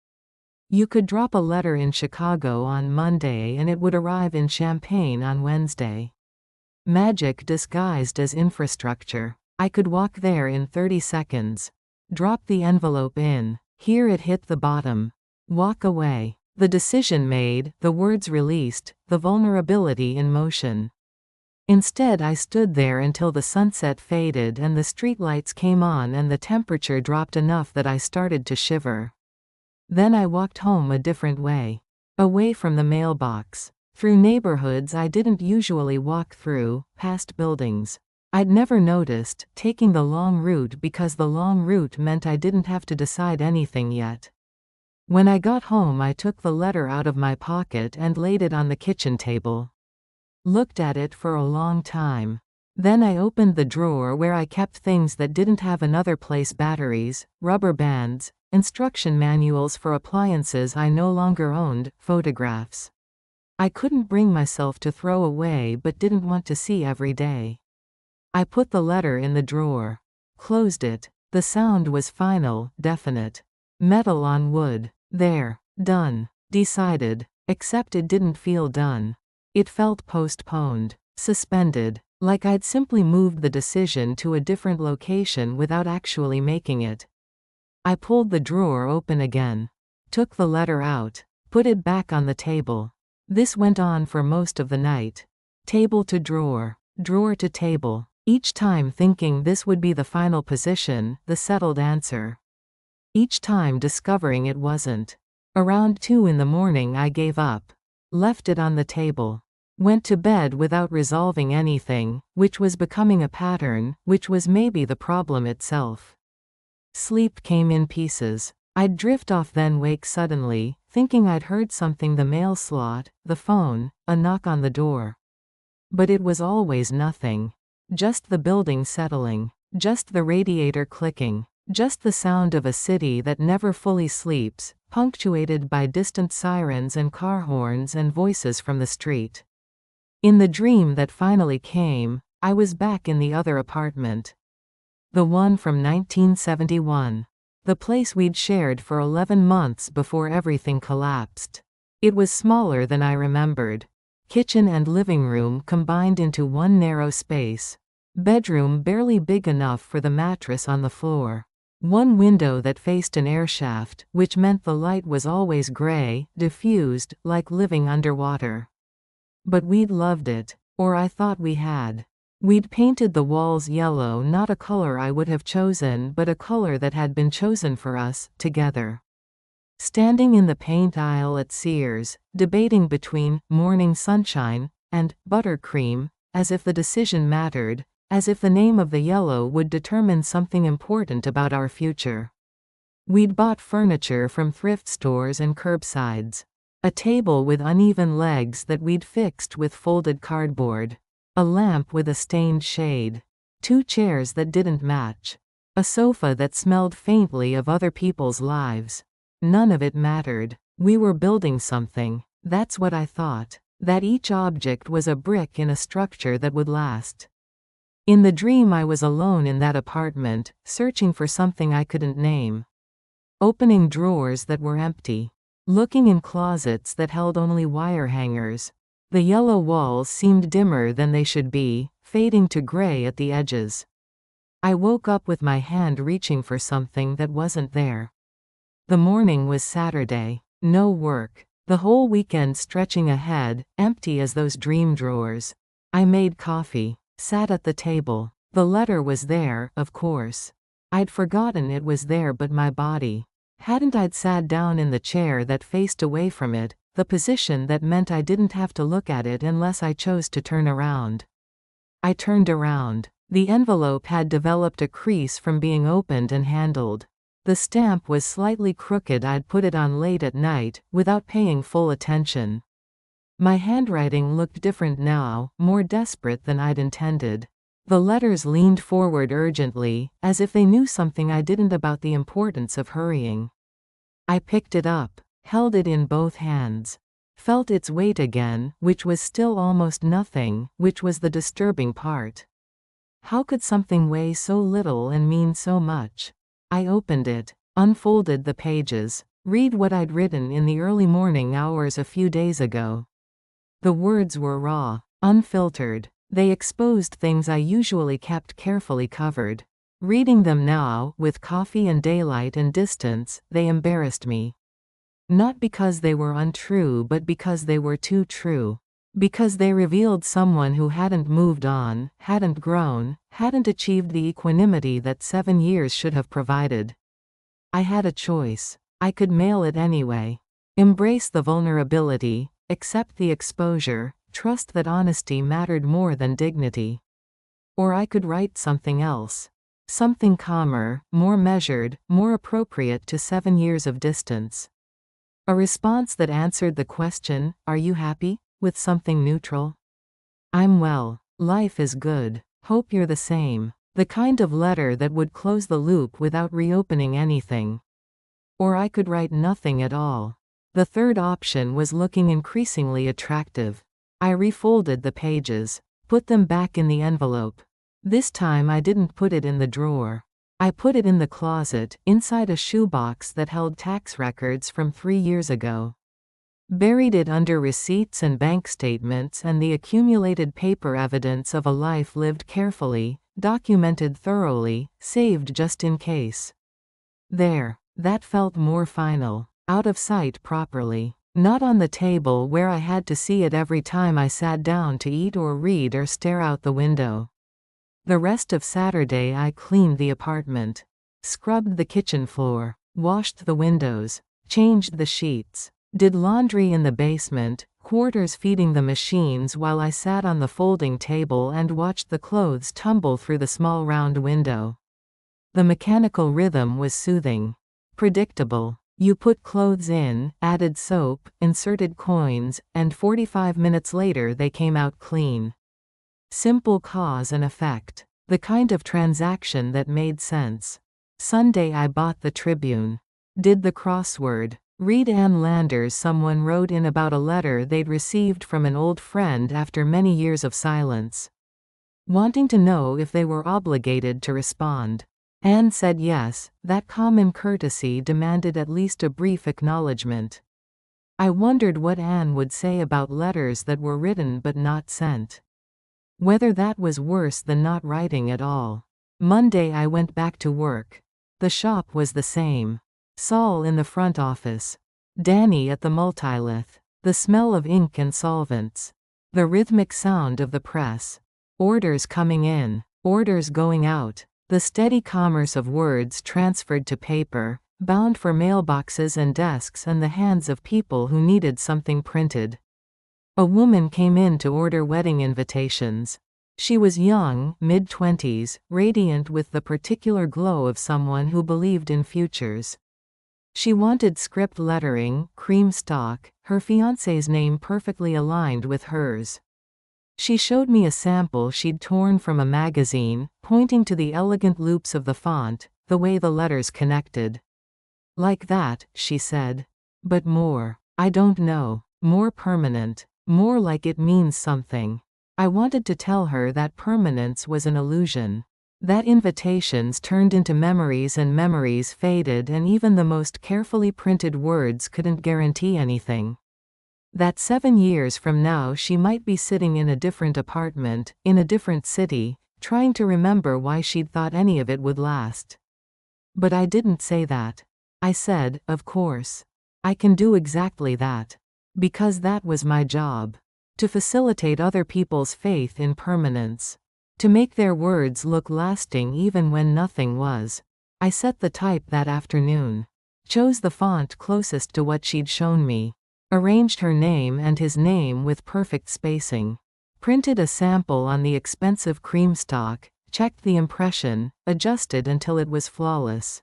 You could drop a letter in Chicago on Monday and it would arrive in Champaign on Wednesday. Magic disguised as infrastructure. I could walk there in 30 seconds. Drop the envelope in. Here it hit the bottom. Walk away. The decision made, the words released, the vulnerability in motion. Instead I stood there until the sunset faded and the streetlights came on and the temperature dropped enough that I started to shiver. Then I walked home a different way. Away from the mailbox. Through neighborhoods I didn't usually walk through, past buildings. I'd never noticed, taking the long route because the long route meant I didn't have to decide anything yet. When I got home I took the letter out of my pocket and laid it on the kitchen table. Looked at it for a long time. Then I opened the drawer where I kept things that didn't have another place: batteries, rubber bands, instruction manuals for appliances I no longer owned, photographs. I couldn't bring myself to throw away but didn't want to see every day. I put the letter in the drawer. Closed it. The sound was final, definite. Metal on wood. There. Done. Decided. Except it didn't feel done. It felt postponed. Suspended. Like I'd simply moved the decision to a different location without actually making it. I pulled the drawer open again. Took the letter out. Put it back on the table. This went on for most of the night. Table to drawer. Drawer to table. Each time thinking this would be the final position, the settled answer. Each time discovering it wasn't. Around 2 in the morning I gave up. Left it on the table. Went to bed without resolving anything, which was becoming a pattern, which was maybe the problem itself. Sleep came in pieces. I'd drift off then wake suddenly, thinking I'd heard something, the mail slot, the phone, a knock on the door. But it was always nothing. Just the building settling. Just the radiator clicking. Just the sound of a city that never fully sleeps, punctuated by distant sirens and car horns and voices from the street. In the dream that finally came, I was back in the other apartment. The one from 1971. The place we'd shared for 11 months before everything collapsed. It was smaller than I remembered. Kitchen and living room combined into one narrow space. Bedroom barely big enough for the mattress on the floor. One window that faced an airshaft, which meant the light was always gray, diffused, like living underwater. But we'd loved it, or I thought we had. We'd painted the walls yellow, not a color I would have chosen but a color that had been chosen for us, together. Standing in the paint aisle at Sears, debating between Morning Sunshine and Buttercream, as if the decision mattered, as if the name of the yellow would determine something important about our future. We'd bought furniture from thrift stores and curbsides. A table with uneven legs that we'd fixed with folded cardboard. A lamp with a stained shade. 2 chairs that didn't match. A sofa that smelled faintly of other people's lives. None of it mattered. We were building something. That's what I thought. That each object was a brick in a structure that would last. In the dream I was alone in that apartment, searching for something I couldn't name. Opening drawers that were empty. Looking in closets that held only wire hangers. The yellow walls seemed dimmer than they should be, fading to gray at the edges. I woke up with my hand reaching for something that wasn't there. The morning was Saturday. No work. The whole weekend stretching ahead, empty as those dream drawers. I made coffee. Sat at the table. The letter was there, of course. I'd forgotten it was there, but my body hadn't. I'd sat down in the chair that faced away from it, the position that meant I didn't have to look at it unless I chose to turn around. I turned around. The envelope had developed a crease from being opened and handled. The stamp was slightly crooked. I'd put it on late at night, without paying full attention. My handwriting looked different now, more desperate than I'd intended. The letters leaned forward urgently, as if they knew something I didn't about the importance of hurrying. I picked it up. Held it in both hands. Felt its weight again, which was still almost nothing, which was the disturbing part. How could something weigh so little and mean so much? I opened it, unfolded the pages, read what I'd written in the early morning hours a few days ago. The words were raw, unfiltered. They exposed things I usually kept carefully covered. Reading them now, with coffee and daylight and distance, they embarrassed me. Not because they were untrue but because they were too true. Because they revealed someone who hadn't moved on, hadn't grown, hadn't achieved the equanimity that 7 years should have provided. I had a choice. I could mail it anyway. Embrace the vulnerability, accept the exposure, trust that honesty mattered more than dignity. Or I could write something else. Something calmer, more measured, more appropriate to 7 years of distance. A response that answered the question, "Are you happy?" with something neutral. "I'm well. Life is good. Hope you're the same." The kind of letter that would close the loop without reopening anything. Or I could write nothing at all. The third option was looking increasingly attractive. I refolded the pages, put them back in the envelope. This time I didn't put it in the drawer. I put it in the closet, inside a shoebox that held tax records from 3 years ago. Buried it under receipts and bank statements and the accumulated paper evidence of a life lived carefully, documented thoroughly, saved just in case. There. That felt more final. Out of sight properly. Not on the table where I had to see it every time I sat down to eat or read or stare out the window. The rest of Saturday I cleaned the apartment. Scrubbed the kitchen floor. Washed the windows. Changed the sheets. Did laundry in the basement, quarters feeding the machines while I sat on the folding table and watched the clothes tumble through the small round window. The mechanical rhythm was soothing. Predictable. You put clothes in, added soap, inserted coins, and 45 minutes later they came out clean. Simple cause and effect. The kind of transaction that made sense. Sunday I bought the Tribune. Did the crossword. Read Ann Landers. Someone wrote in about a letter they'd received from an old friend after many years of silence. Wanting to know if they were obligated to respond. Anne said yes, that common courtesy demanded at least a brief acknowledgement. I wondered what Anne would say about letters that were written but not sent. Whether that was worse than not writing at all. Monday I went back to work. The shop was the same. Saul in the front office. Danny at the multilith. The smell of ink and solvents. The rhythmic sound of the press. Orders coming in. Orders going out. The steady commerce of words transferred to paper, bound for mailboxes and desks and the hands of people who needed something printed. A woman came in to order wedding invitations. She was young, mid-20s, radiant with the particular glow of someone who believed in futures. She wanted script lettering, cream stock, her fiancé's name perfectly aligned with hers. She showed me a sample she'd torn from a magazine, pointing to the elegant loops of the font, the way the letters connected. Like that, she said. But more. I don't know. More permanent. More like it means something. I wanted to tell her that permanence was an illusion. That invitations turned into memories and memories faded and even the most carefully printed words couldn't guarantee anything. That 7 years from now she might be sitting in a different apartment, in a different city, trying to remember why she'd thought any of it would last. But I didn't say that. I said, of course. I can do exactly that. Because that was my job. To facilitate other people's faith in permanence. To make their words look lasting even when nothing was. I set the type that afternoon. Chose the font closest to what she'd shown me. Arranged her name and his name with perfect spacing. Printed a sample on the expensive cream stock, checked the impression, adjusted until it was flawless.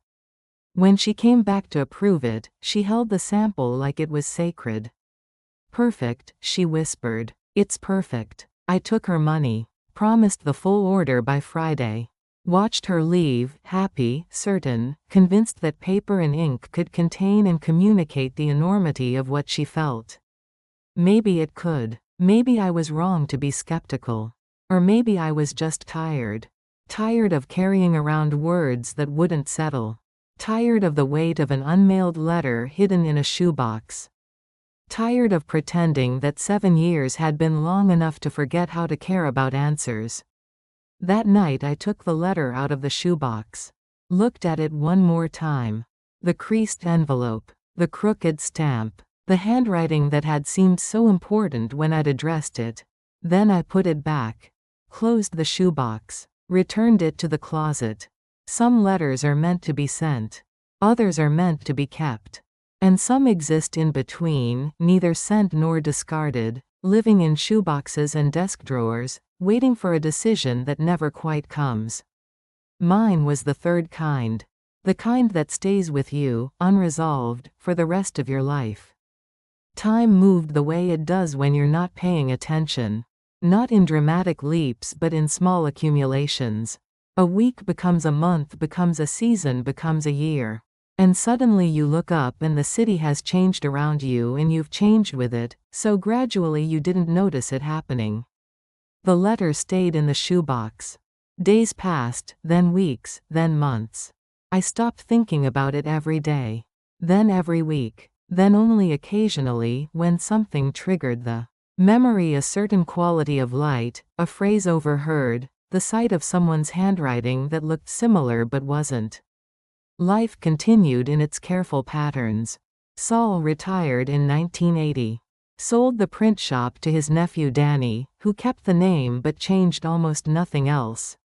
When she came back to approve it, she held the sample like it was sacred. Perfect, she whispered. It's perfect. I took her money. Promised the full order by Friday. Watched her leave, happy, certain, convinced that paper and ink could contain and communicate the enormity of what she felt. Maybe it could. Maybe I was wrong to be skeptical. Or maybe I was just tired. Tired of carrying around words that wouldn't settle. Tired of the weight of an unmailed letter hidden in a shoebox. Tired of pretending that 7 years had been long enough to forget how to care about answers. That night I took the letter out of the shoebox. Looked at it one more time. The creased envelope. The crooked stamp. The handwriting that had seemed so important when I'd addressed it. Then I put it back. Closed the shoebox. Returned it to the closet. Some letters are meant to be sent. Others are meant to be kept. And some exist in between, neither sent nor discarded, living in shoeboxes and desk drawers, waiting for a decision that never quite comes. Mine was the third kind. The kind that stays with you, unresolved, for the rest of your life. Time moved the way it does when you're not paying attention. Not in dramatic leaps but in small accumulations. A week becomes a month, becomes a season, becomes a year. And suddenly you look up and the city has changed around you and you've changed with it, so gradually you didn't notice it happening. The letter stayed in the shoebox. Days passed, then weeks, then months. I stopped thinking about it every day. Then every week. Then only occasionally when something triggered the memory, a certain quality of light, a phrase overheard, the sight of someone's handwriting that looked similar but wasn't. Life continued in its careful patterns. Saul retired in 1980. Sold the print shop to his nephew Danny, who kept the name but changed almost nothing else.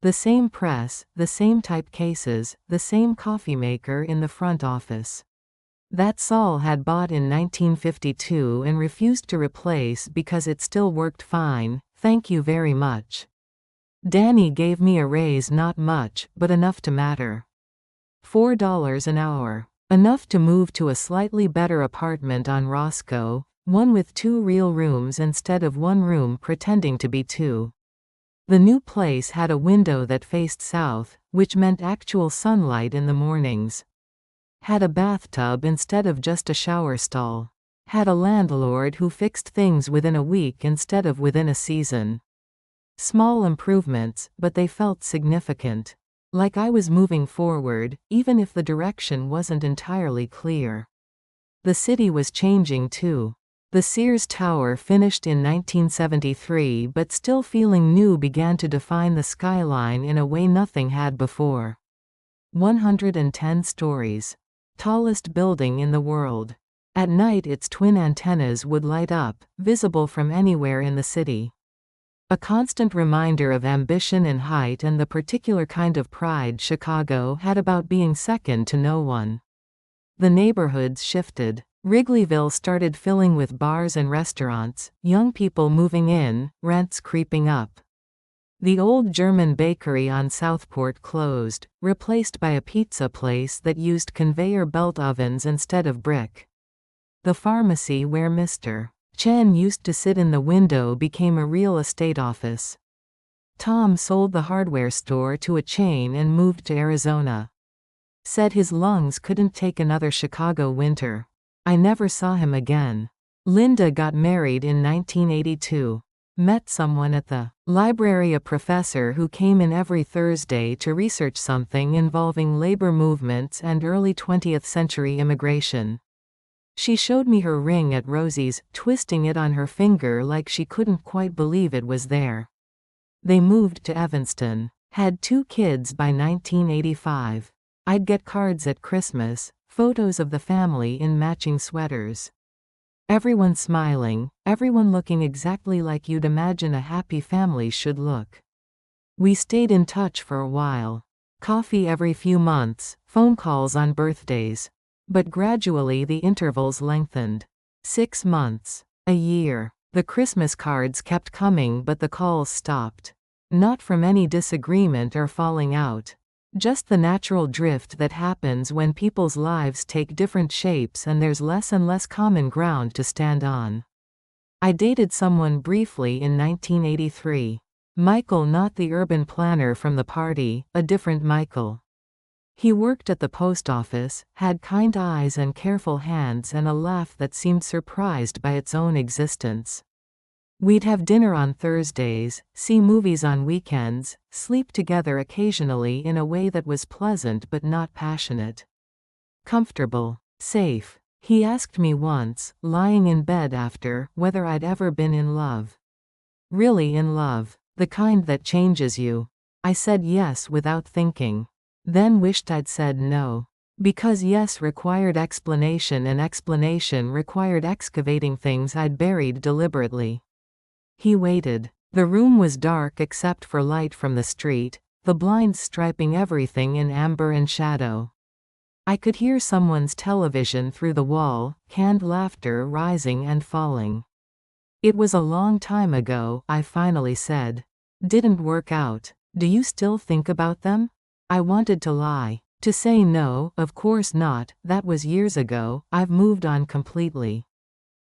The same press, the same typecases, the same coffee maker in the front office. That Saul had bought in 1952 and refused to replace because it still worked fine, thank you very much. Danny gave me a raise, not much, but enough to matter. $4 an hour. Enough to move to a slightly better apartment on Roscoe, one with 2 real rooms instead of 1 room pretending to be 2. The new place had a window that faced south, which meant actual sunlight in the mornings. Had a bathtub instead of just a shower stall. Had a landlord who fixed things within a week instead of within a season. Small improvements, but they felt significant. Like I was moving forward, even if the direction wasn't entirely clear. The city was changing too. The Sears Tower, finished in 1973 but still feeling new, began to define the skyline in a way nothing had before. 110 stories. Tallest building in the world. At night its twin antennas would light up, visible from anywhere in the city. A constant reminder of ambition and height and the particular kind of pride Chicago had about being second to no one. The neighborhoods shifted. Wrigleyville started filling with bars and restaurants, young people moving in, rents creeping up. The old German bakery on Southport closed, replaced by a pizza place that used conveyor belt ovens instead of brick. The pharmacy where Mr. Chen used to sit in the window became a real estate office. Tom sold the hardware store to a chain and moved to Arizona. Said his lungs couldn't take another Chicago winter. I never saw him again. Linda got married in 1982. Met someone at the library, a professor who came in every Thursday to research something involving labor movements and early 20th century immigration. She showed me her ring at Rosie's, twisting it on her finger like she couldn't quite believe it was there. They moved to Evanston. Had 2 kids by 1985. I'd get cards at Christmas, photos of the family in matching sweaters. Everyone smiling, everyone looking exactly like you'd imagine a happy family should look. We stayed in touch for a while. Coffee every few months, phone calls on birthdays. But gradually the intervals lengthened. 6 months. A year. The Christmas cards kept coming but the calls stopped. Not from any disagreement or falling out. Just the natural drift that happens when people's lives take different shapes and there's less and less common ground to stand on. I dated someone briefly in 1983. Michael, not the urban planner from the party, a different Michael. He worked at the post office, had kind eyes and careful hands and a laugh that seemed surprised by its own existence. We'd have dinner on Thursdays, see movies on weekends, sleep together occasionally in a way that was pleasant but not passionate. Comfortable. Safe. He asked me once, lying in bed after, whether I'd ever been in love. Really in love. The kind that changes you. I said yes without thinking. Then wished I'd said no. Because yes required explanation and explanation required excavating things I'd buried deliberately. He waited. The room was dark except for light from the street, the blinds striping everything in amber and shadow. I could hear someone's television through the wall, canned laughter rising and falling. It was a long time ago, I finally said. Didn't work out. Do you still think about them? I wanted to lie. To say no, of course not, that was years ago, I've moved on completely.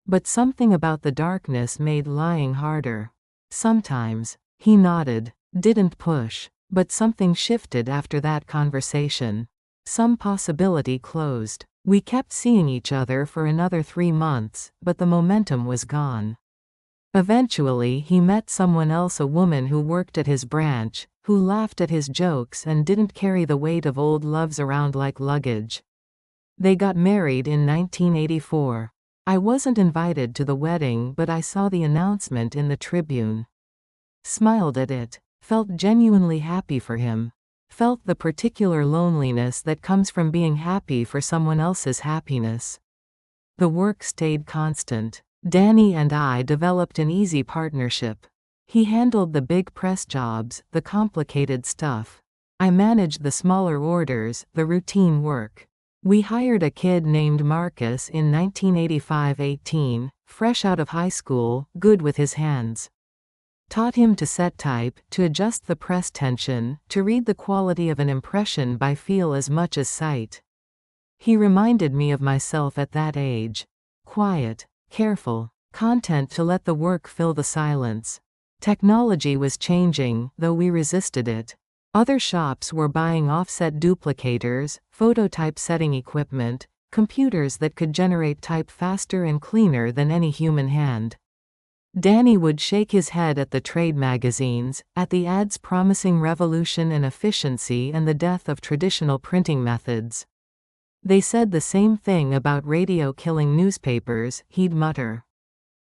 But something about the darkness made lying harder. Sometimes. He nodded. Didn't push. But something shifted after that conversation. Some possibility closed. We kept seeing each other for another 3 months, but the momentum was gone. Eventually he met someone else, a woman who worked at his branch, who laughed at his jokes and didn't carry the weight of old loves around like luggage. They got married in 1984. I wasn't invited to the wedding, but I saw the announcement in the Tribune. Smiled at it. Felt genuinely happy for him. Felt the particular loneliness that comes from being happy for someone else's happiness. The work stayed constant. Danny and I developed an easy partnership. He handled the big press jobs, the complicated stuff. I managed the smaller orders, the routine work. We hired a kid named Marcus in 1985-18, fresh out of high school, good with his hands. Taught him to set type, to adjust the press tension, to read the quality of an impression by feel as much as sight. He reminded me of myself at that age. Quiet, careful, content to let the work fill the silence. Technology was changing, though we resisted it. Other shops were buying offset duplicators, phototype setting equipment, computers that could generate type faster and cleaner than any human hand. Danny would shake his head at the trade magazines, at the ads promising revolution and efficiency and the death of traditional printing methods. They said the same thing about radio killing newspapers, he'd mutter.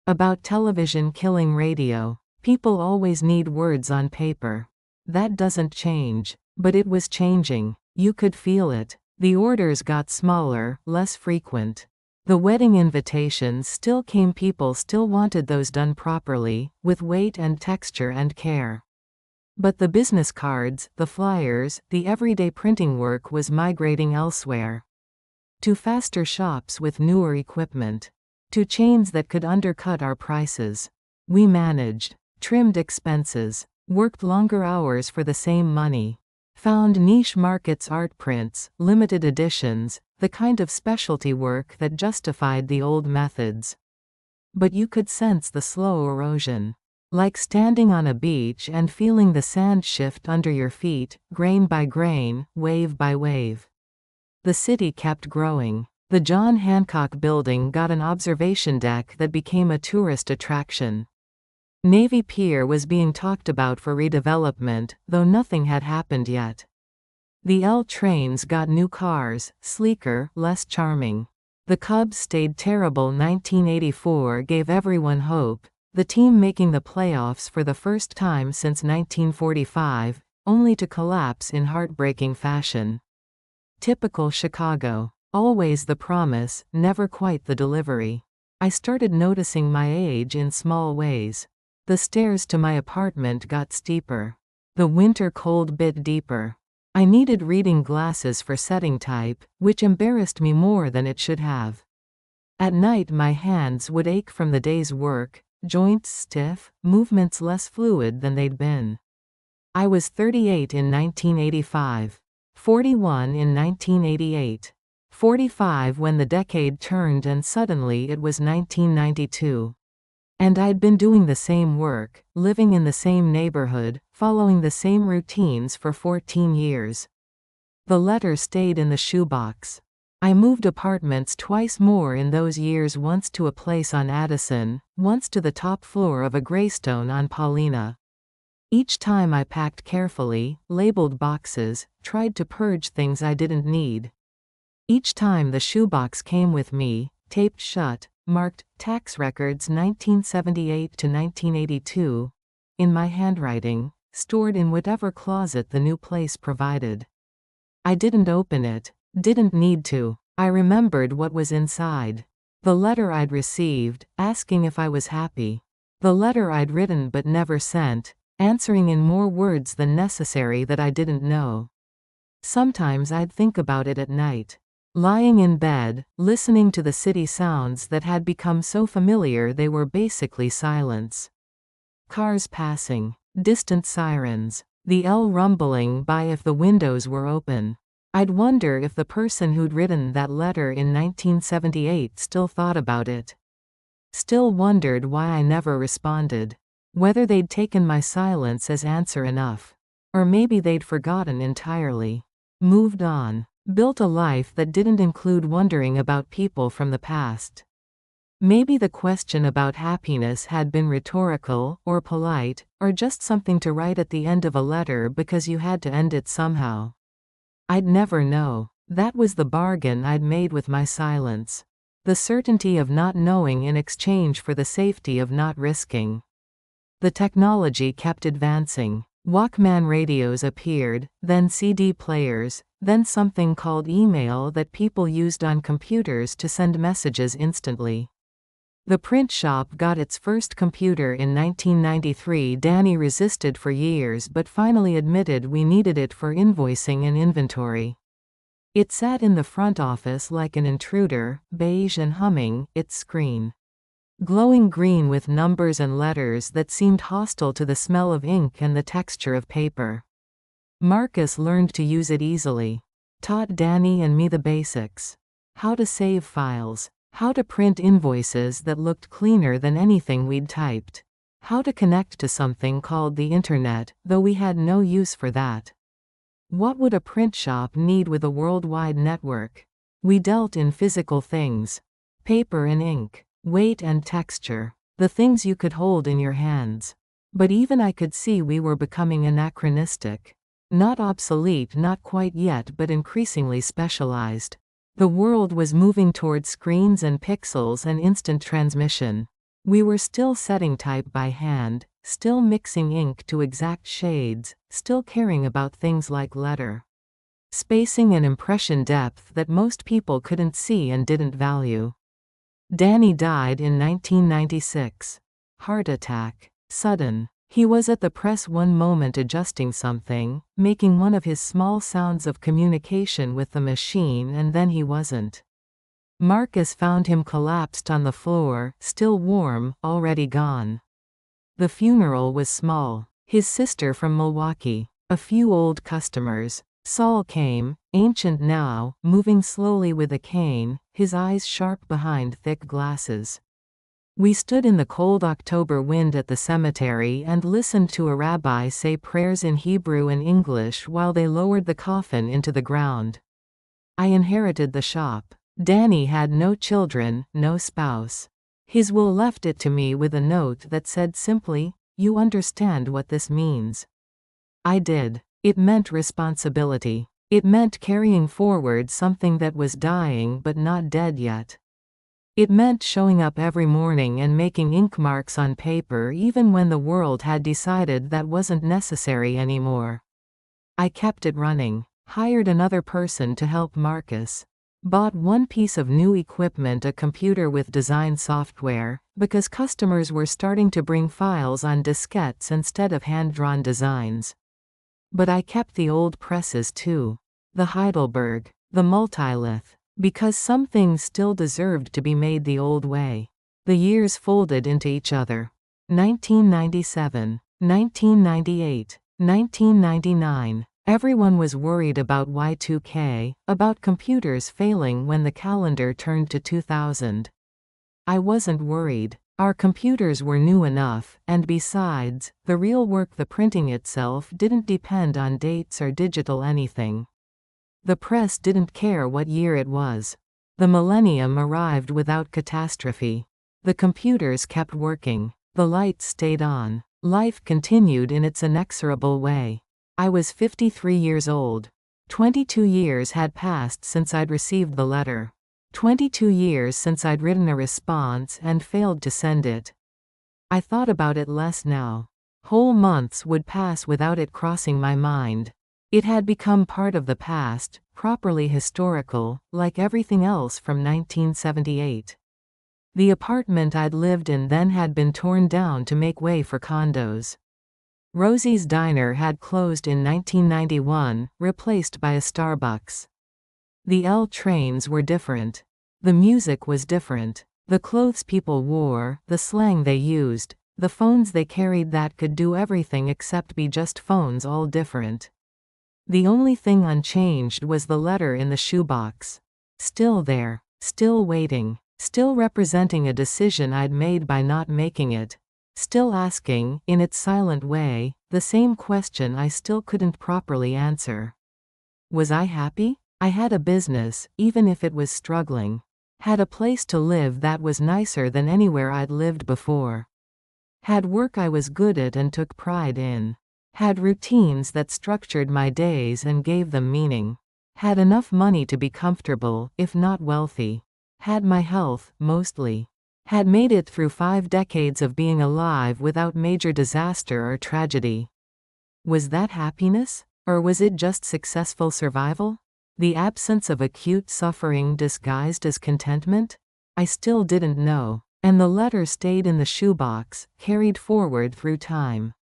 About television killing radio. People always need words on paper. That doesn't change. But it was changing. You could feel it. The orders got smaller, less frequent. The wedding invitations still came, people still wanted those done properly, with weight and texture and care. But the business cards, the flyers, the everyday printing work was migrating elsewhere. To faster shops with newer equipment. To chains that could undercut our prices. We managed. Trimmed expenses. Worked longer hours for the same money. Found niche markets, art prints, limited editions, the kind of specialty work that justified the old methods. But you could sense the slow erosion. Like standing on a beach and feeling the sand shift under your feet, grain by grain, wave by wave. The city kept growing. The John Hancock Building got an observation deck that became a tourist attraction. Navy Pier was being talked about for redevelopment, though nothing had happened yet. The L trains got new cars, sleeker, less charming. The Cubs stayed terrible. 1984 gave everyone hope, the team making the playoffs for the first time since 1945, only to collapse in heartbreaking fashion. Typical Chicago. Always the promise, never quite the delivery. I started noticing my age in small ways. The stairs to my apartment got steeper. The winter cold bit deeper. I needed reading glasses for setting type, which embarrassed me more than it should have. At night my hands would ache from the day's work, joints stiff, movements less fluid than they'd been. I was 38 in 1985. 41 in 1988. 45 when the decade turned and suddenly it was 1992. And I'd been doing the same work, living in the same neighborhood, following the same routines for 14 years. The letter stayed in the shoebox. I moved apartments twice more in those years, once to a place on Addison, once to the top floor of a Greystone on Paulina. Each time I packed carefully, labeled boxes, tried to purge things I didn't need. Each time the shoebox came with me, taped shut, marked, tax records 1978 to 1982, in my handwriting, stored in whatever closet the new place provided. I didn't open it, didn't need to. I remembered what was inside. The letter I'd received, asking if I was happy. The letter I'd written but never sent, answering in more words than necessary that I didn't know. Sometimes I'd think about it at night. Lying in bed, listening to the city sounds that had become so familiar they were basically silence. Cars passing, distant sirens, the L rumbling by if the windows were open. I'd wonder if the person who'd written that letter in 1978 still thought about it. Still wondered why I never responded. Whether they'd taken my silence as answer enough. Or maybe they'd forgotten entirely. Moved on. Built a life that didn't include wondering about people from the past. Maybe the question about happiness had been rhetorical, or polite, or just something to write at the end of a letter because you had to end it somehow. I'd never know. That was the bargain I'd made with my silence. The certainty of not knowing in exchange for the safety of not risking. The technology kept advancing. Walkman radios appeared, then CD players, then something called email that people used on computers to send messages instantly. The print shop got its first computer in 1993. Danny resisted for years but finally admitted we needed it for invoicing and inventory. It sat in the front office like an intruder, beige and humming, its screen glowing green with numbers and letters that seemed hostile to the smell of ink and the texture of paper. Marcus learned to use it easily. Taught Danny and me the basics. How to save files. How to print invoices that looked cleaner than anything we'd typed. How to connect to something called the internet, though we had no use for that. What would a print shop need with a worldwide network? We dealt in physical things. Paper and ink. Weight and texture. The things you could hold in your hands. But even I could see we were becoming anachronistic. Not obsolete, not quite yet, but increasingly specialized. The world was moving toward screens and pixels and instant transmission. We were still setting type by hand, still mixing ink to exact shades, still caring about things like letter spacing and impression depth that most people couldn't see and didn't value. Danny died in 1996. Heart attack. Sudden. He was at the press one moment adjusting something, making one of his small sounds of communication with the machine, and then he wasn't. Marcus found him collapsed on the floor, still warm, already gone. The funeral was small. His sister from Milwaukee. A few old customers. Saul came, ancient now, moving slowly with a cane, his eyes sharp behind thick glasses. We stood in the cold October wind at the cemetery and listened to a rabbi say prayers in Hebrew and English while they lowered the coffin into the ground. I inherited the shop. Danny had no children, no spouse. His will left it to me with a note that said simply, "You understand what this means." I did. It meant responsibility. It meant carrying forward something that was dying but not dead yet. It meant showing up every morning and making ink marks on paper even when the world had decided that wasn't necessary anymore. I kept it running. Hired another person to help Marcus. Bought one piece of new equipment, a computer with design software, because customers were starting to bring files on diskettes instead of hand-drawn designs. But I kept the old presses too. The Heidelberg. The Multilith. Because some things still deserved to be made the old way. The years folded into each other. 1997. 1998. 1999. Everyone was worried about Y2K, about computers failing when the calendar turned to 2000. I wasn't worried. Our computers were new enough, and besides, the real work, the printing itself, didn't depend on dates or digital anything. The press didn't care what year it was. The millennium arrived without catastrophe. The computers kept working. The lights stayed on. Life continued in its inexorable way. I was 53 years old. 22 years had passed since I'd received the letter. 22 years since I'd written a response and failed to send it. I thought about it less now. Whole months would pass without it crossing my mind. It had become part of the past, properly historical, like everything else from 1978. The apartment I'd lived in then had been torn down to make way for condos. Rosie's Diner had closed in 1991, replaced by a Starbucks. The L trains were different. The music was different. The clothes people wore, the slang they used, the phones they carried that could do everything except be just phones, all different. The only thing unchanged was the letter in the shoebox. Still there, still waiting, still representing a decision I'd made by not making it. Still asking, in its silent way, the same question I still couldn't properly answer. Was I happy? I had a business, even if it was struggling. Had a place to live that was nicer than anywhere I'd lived before. Had work I was good at and took pride in. Had routines that structured my days and gave them meaning. Had enough money to be comfortable, if not wealthy. Had my health, mostly. Had made it through 5 decades of being alive without major disaster or tragedy. Was that happiness? Or was it just successful survival? The absence of acute suffering disguised as contentment? I still didn't know. And the letter stayed in the shoebox, carried forward through time.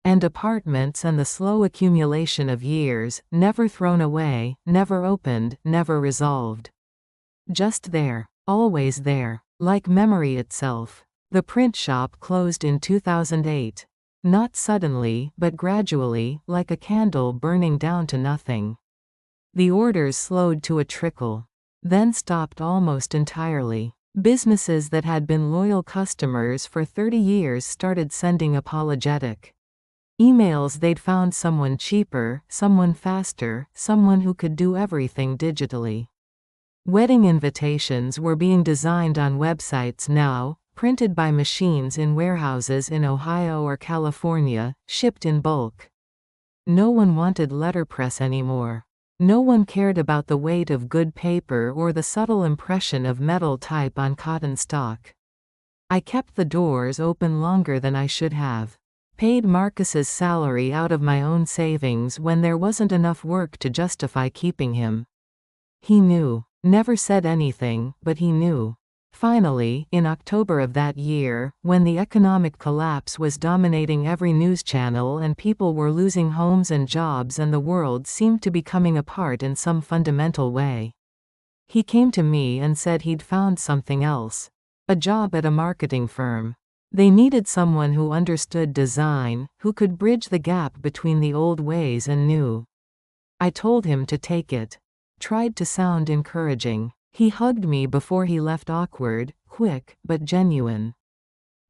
And apartments and the slow accumulation of years, never thrown away, never opened, never resolved. Just there. Always there. Like memory itself. The print shop closed in 2008. Not suddenly, but gradually, like a candle burning down to nothing. The orders slowed to a trickle. Then stopped almost entirely. Businesses that had been loyal customers for 30 years started sending apologetic emails. They'd found someone cheaper, someone faster, someone who could do everything digitally. Wedding invitations were being designed on websites now, printed by machines in warehouses in Ohio or California, shipped in bulk. No one wanted letterpress anymore. No one cared about the weight of good paper or the subtle impression of metal type on cotton stock. I kept the doors open longer than I should have. Paid Marcus's salary out of my own savings when there wasn't enough work to justify keeping him. He knew. Never said anything, but he knew. Finally, in October of that year, when the economic collapse was dominating every news channel and people were losing homes and jobs and the world seemed to be coming apart in some fundamental way, he came to me and said he'd found something else. A job at a marketing firm. They needed someone who understood design, who could bridge the gap between the old ways and new. I told him to take it. Tried to sound encouraging. He hugged me before he left, awkward, quick, but genuine.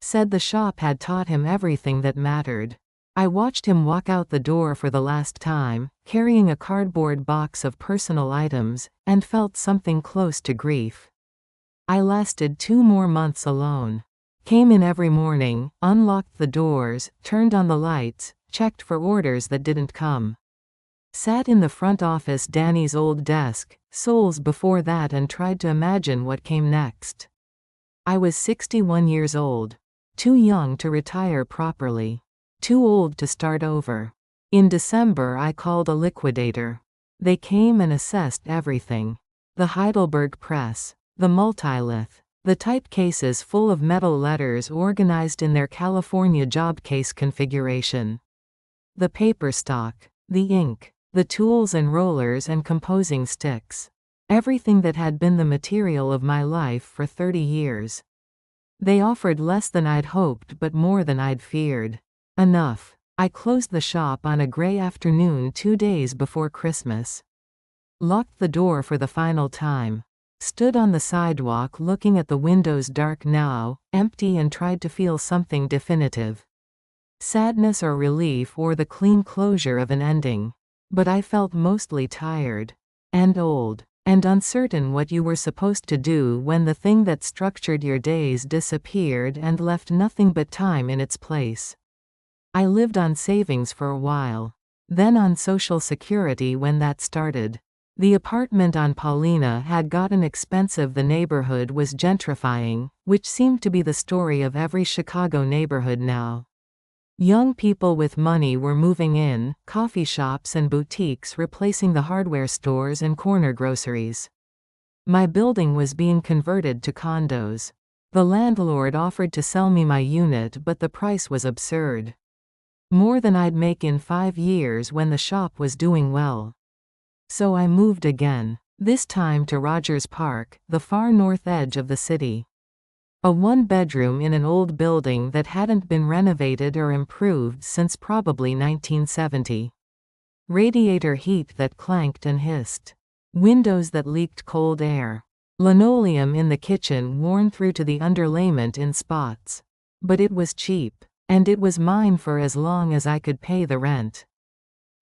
Said the shop had taught him everything that mattered. I watched him walk out the door for the last time, carrying a cardboard box of personal items, and felt something close to grief. I lasted 2 more months alone. Came in every morning, unlocked the doors, turned on the lights, checked for orders that didn't come. Sat in the front office, Danny's old desk, Souls before that, and tried to imagine what came next. I was 61 years old. Too young to retire properly. Too old to start over. In December I called a liquidator. They came and assessed everything. The Heidelberg press. The multilith. The type cases full of metal letters organized in their California job case configuration. The paper stock. The ink. The tools and rollers and composing sticks. Everything that had been the material of my life for 30 years. They offered less than I'd hoped but more than I'd feared. Enough. I closed the shop on a gray afternoon 2 days before Christmas. Locked the door for the final time. Stood on the sidewalk looking at the windows, dark now, empty, and tried to feel something definitive. Sadness or relief or the clean closure of an ending. But I felt mostly tired. And old. And uncertain what you were supposed to do when the thing that structured your days disappeared and left nothing but time in its place. I lived on savings for a while. Then on Social Security when that started. The apartment on Paulina had gotten expensive. The neighborhood was gentrifying, which seemed to be the story of every Chicago neighborhood now. Young people with money were moving in, coffee shops and boutiques replacing the hardware stores and corner groceries. My building was being converted to condos. The landlord offered to sell me my unit, but the price was absurd. More than I'd make in 5 years when the shop was doing well. So I moved again, this time to Rogers Park, the far north edge of the city. A 1-bedroom in an old building that hadn't been renovated or improved since probably 1970. Radiator heat that clanked and hissed. Windows that leaked cold air. Linoleum in the kitchen worn through to the underlayment in spots. But it was cheap. And it was mine for as long as I could pay the rent.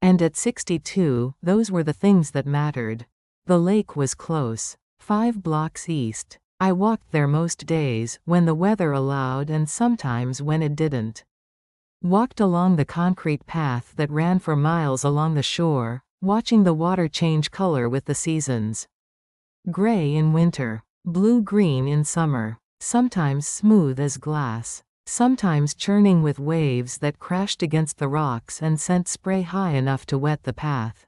And at 62, those were the things that mattered. The lake was close, 5 blocks east. I walked there most days, when the weather allowed and sometimes when it didn't. Walked along the concrete path that ran for miles along the shore, watching the water change color with the seasons. Gray in winter, blue-green in summer, sometimes smooth as glass, sometimes churning with waves that crashed against the rocks and sent spray high enough to wet the path.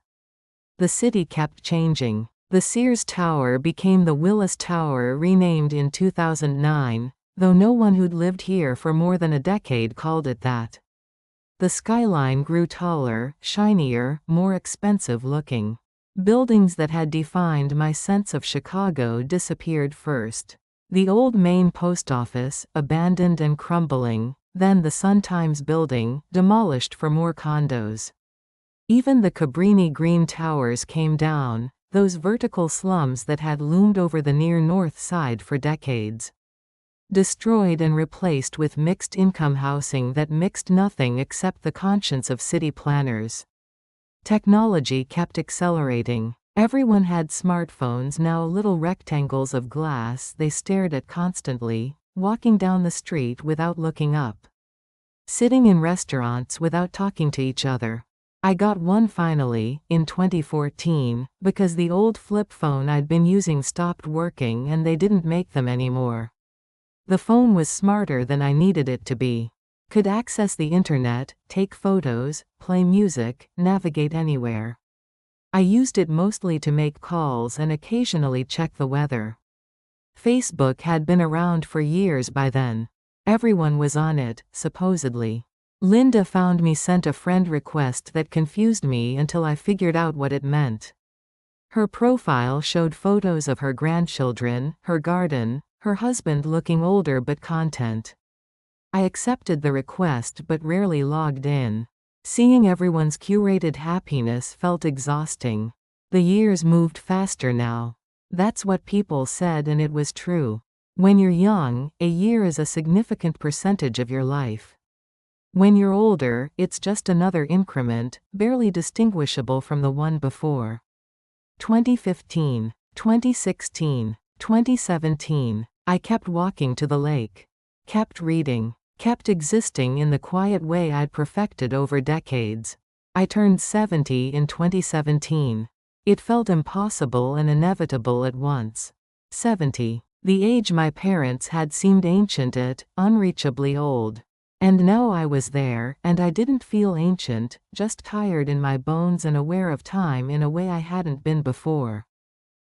The city kept changing. The Sears Tower became the Willis Tower, renamed in 2009, though no one who'd lived here for more than a decade called it that. The skyline grew taller, shinier, more expensive looking. Buildings that had defined my sense of Chicago disappeared first. The old Main Post Office, abandoned and crumbling, then the Sun-Times building, demolished for more condos. Even the Cabrini Green Towers came down, those vertical slums that had loomed over the near North Side for decades. Destroyed and replaced with mixed-income housing that mixed nothing except the conscience of city planners. Technology kept accelerating. Everyone had smartphones, now little rectangles of glass they stared at constantly, walking down the street without looking up. Sitting in restaurants without talking to each other. I got one finally, in 2014, because the old flip phone I'd been using stopped working and they didn't make them anymore. The phone was smarter than I needed it to be. Could access the internet, take photos, play music, navigate anywhere. I used it mostly to make calls and occasionally check the weather. Facebook had been around for years by then. Everyone was on it, supposedly. Linda found me, sent a friend request that confused me until I figured out what it meant. Her profile showed photos of her grandchildren, her garden, her husband looking older but content. I accepted the request but rarely logged in. Seeing everyone's curated happiness felt exhausting. The years moved faster now. That's what people said, and it was true. When you're young, a year is a significant percentage of your life. When you're older, it's just another increment, barely distinguishable from the one before. 2015, 2016, 2017. I kept walking to the lake. Kept reading. Kept existing in the quiet way I'd perfected over decades. I turned 70 in 2017. It felt impossible and inevitable at once. 70. The age my parents had seemed ancient, unreachably old. And now I was there, and I didn't feel ancient, just tired in my bones and aware of time in a way I hadn't been before.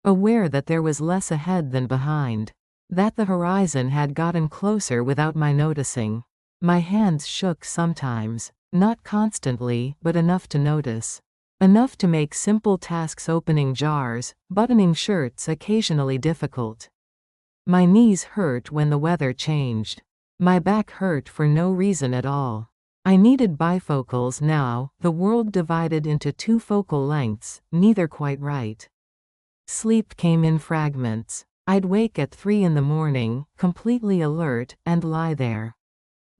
Aware that there was less ahead than behind. That the horizon had gotten closer without my noticing. My hands shook sometimes, not constantly, but enough to notice. Enough to make simple tasks, opening jars, buttoning shirts, occasionally difficult. My knees hurt when the weather changed. My back hurt for no reason at all. I needed bifocals now, the world divided into 2 focal lengths, neither quite right. Sleep came in fragments. I'd wake at 3 in the morning, completely alert, and lie there.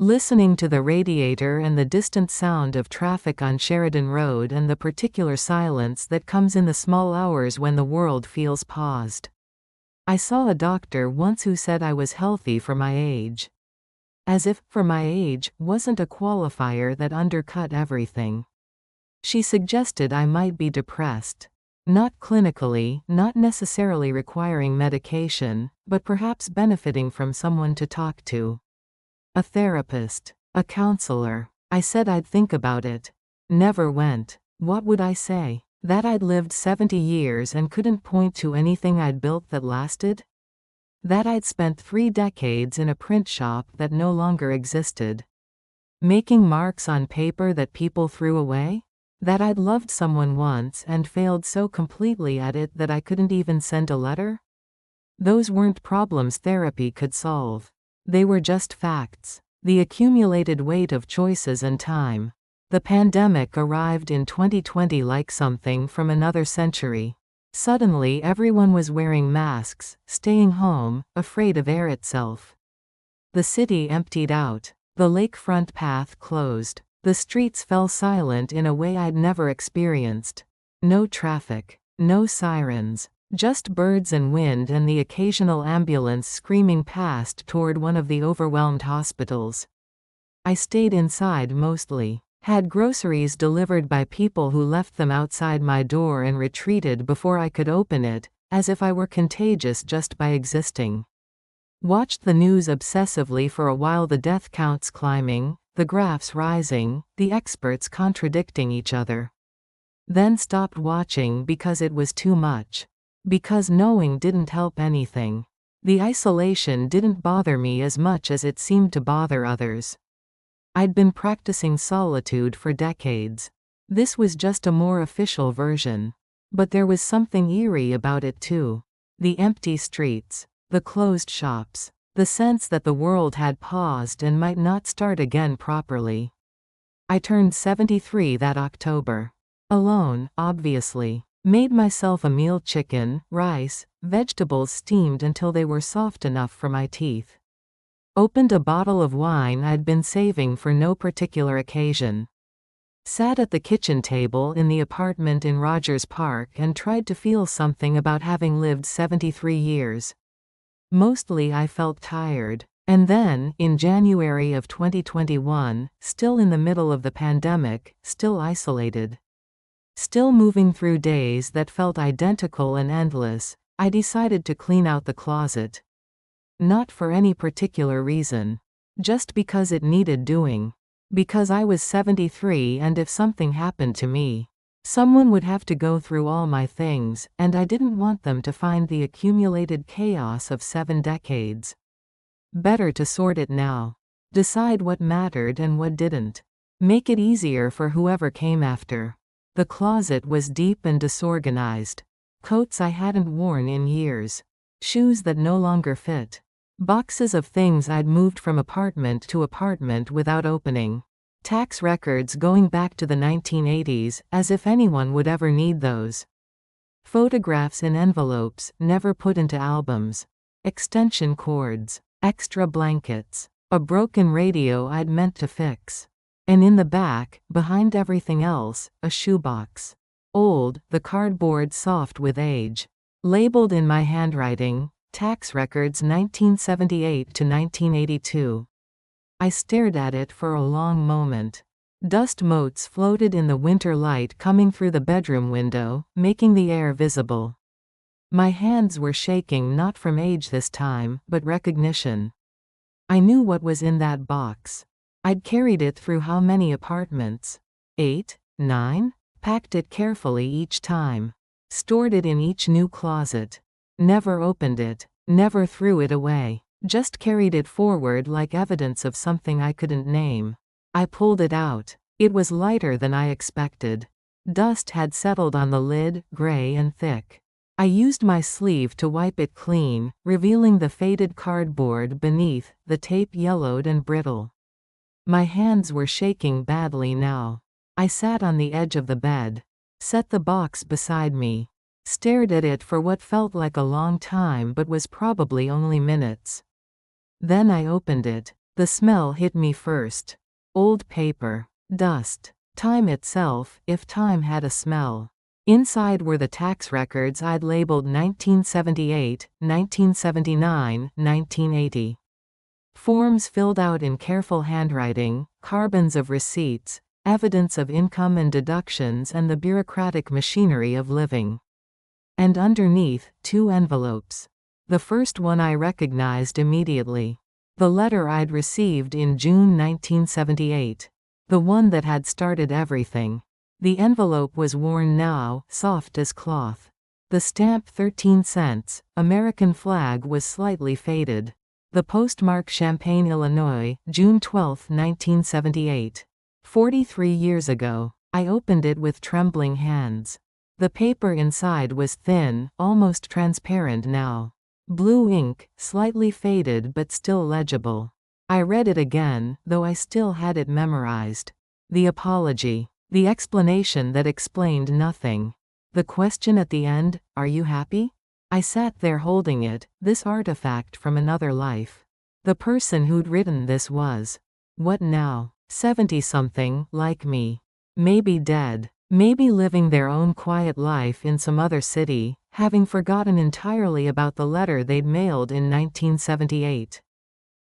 Listening to the radiator and the distant sound of traffic on Sheridan Road and the particular silence that comes in the small hours when the world feels paused. I saw a doctor once who said I was healthy for my age. As if, for my age, wasn't a qualifier that undercut everything. She suggested I might be depressed. Not clinically, not necessarily requiring medication, but perhaps benefiting from someone to talk to. A therapist. A counselor. I said I'd think about it. Never went. What would I say? That I'd lived 70 years and couldn't point to anything I'd built that lasted? That I'd spent 3 decades in a print shop that no longer existed. Making marks on paper that people threw away? That I'd loved someone once and failed so completely at it that I couldn't even send a letter? Those weren't problems therapy could solve. They were just facts. The accumulated weight of choices and time. The pandemic arrived in 2020 like something from another century. Suddenly everyone was wearing masks, staying home, afraid of air itself. The city emptied out. The lakefront path closed. The streets fell silent in a way I'd never experienced. No traffic. No sirens. Just birds and wind and the occasional ambulance screaming past toward one of the overwhelmed hospitals. I stayed inside mostly. Had groceries delivered by people who left them outside my door and retreated before I could open it, as if I were contagious just by existing. Watched the news obsessively for a while, the death counts climbing, the graphs rising, the experts contradicting each other. Then stopped watching because it was too much. Because knowing didn't help anything. The isolation didn't bother me as much as it seemed to bother others. I'd been practicing solitude for decades. This was just a more official version. But there was something eerie about it too. The empty streets. The closed shops. The sense that the world had paused and might not start again properly. I turned 73 that October. Alone, obviously. Made myself a meal: chicken, rice, vegetables steamed until they were soft enough for my teeth. Opened a bottle of wine I'd been saving for no particular occasion. Sat at the kitchen table in the apartment in Rogers Park and tried to feel something about having lived 73 years. Mostly I felt tired. And then, in January of 2021, still in the middle of the pandemic, still isolated. Still moving through days that felt identical and endless, I decided to clean out the closet. Not for any particular reason. Just because it needed doing. Because I was 73 and if something happened to me, someone would have to go through all my things, and I didn't want them to find the accumulated chaos of 7 decades. Better to sort it now. Decide what mattered and what didn't. Make it easier for whoever came after. The closet was deep and disorganized. Coats I hadn't worn in years. Shoes that no longer fit. Boxes of things I'd moved from apartment to apartment without opening. Tax records going back to the 1980s, as if anyone would ever need those. Photographs in envelopes, never put into albums. Extension cords. Extra blankets. A broken radio I'd meant to fix. And in the back, behind everything else, a shoebox. Old, the cardboard soft with age. Labeled in my handwriting, tax records 1978 to 1982. I stared at it for a long moment. Dust motes floated in the winter light coming through the bedroom window, making the air visible. My hands were shaking, not from age this time, but recognition. I knew what was in that box. I'd carried it through how many apartments? 8? 9? Packed it carefully each time. Stored it in each new closet. Never opened it. Never threw it away. Just carried it forward like evidence of something I couldn't name. I pulled it out. It was lighter than I expected. Dust had settled on the lid, gray and thick. I used my sleeve to wipe it clean, revealing the faded cardboard beneath, the tape yellowed and brittle. My hands were shaking badly now. I sat on the edge of the bed. Set the box beside me. Stared at it for what felt like a long time but was probably only minutes. Then I opened it. The smell hit me first. Old paper. Dust. Time itself, if time had a smell. Inside were the tax records I'd labeled 1978, 1979, 1980. Forms filled out in careful handwriting, carbons of receipts, evidence of income and deductions and the bureaucratic machinery of living. And underneath, 2 envelopes. The first one I recognized immediately. The letter I'd received in June 1978. The one that had started everything. The envelope was worn now, soft as cloth. The stamp 13 cents, American flag was slightly faded. The postmark Champaign, Illinois, June 12, 1978. 43 years ago. I opened it with trembling hands. The paper inside was thin, almost transparent now. Blue ink, slightly faded but still legible. I read it again, though I still had it memorized. The apology. The explanation that explained nothing. The question at the end, "Are you happy?" I sat there holding it, this artifact from another life. The person who'd written this was, what now? 70-something, like me. Maybe dead. Maybe living their own quiet life in some other city, having forgotten entirely about the letter they'd mailed in 1978.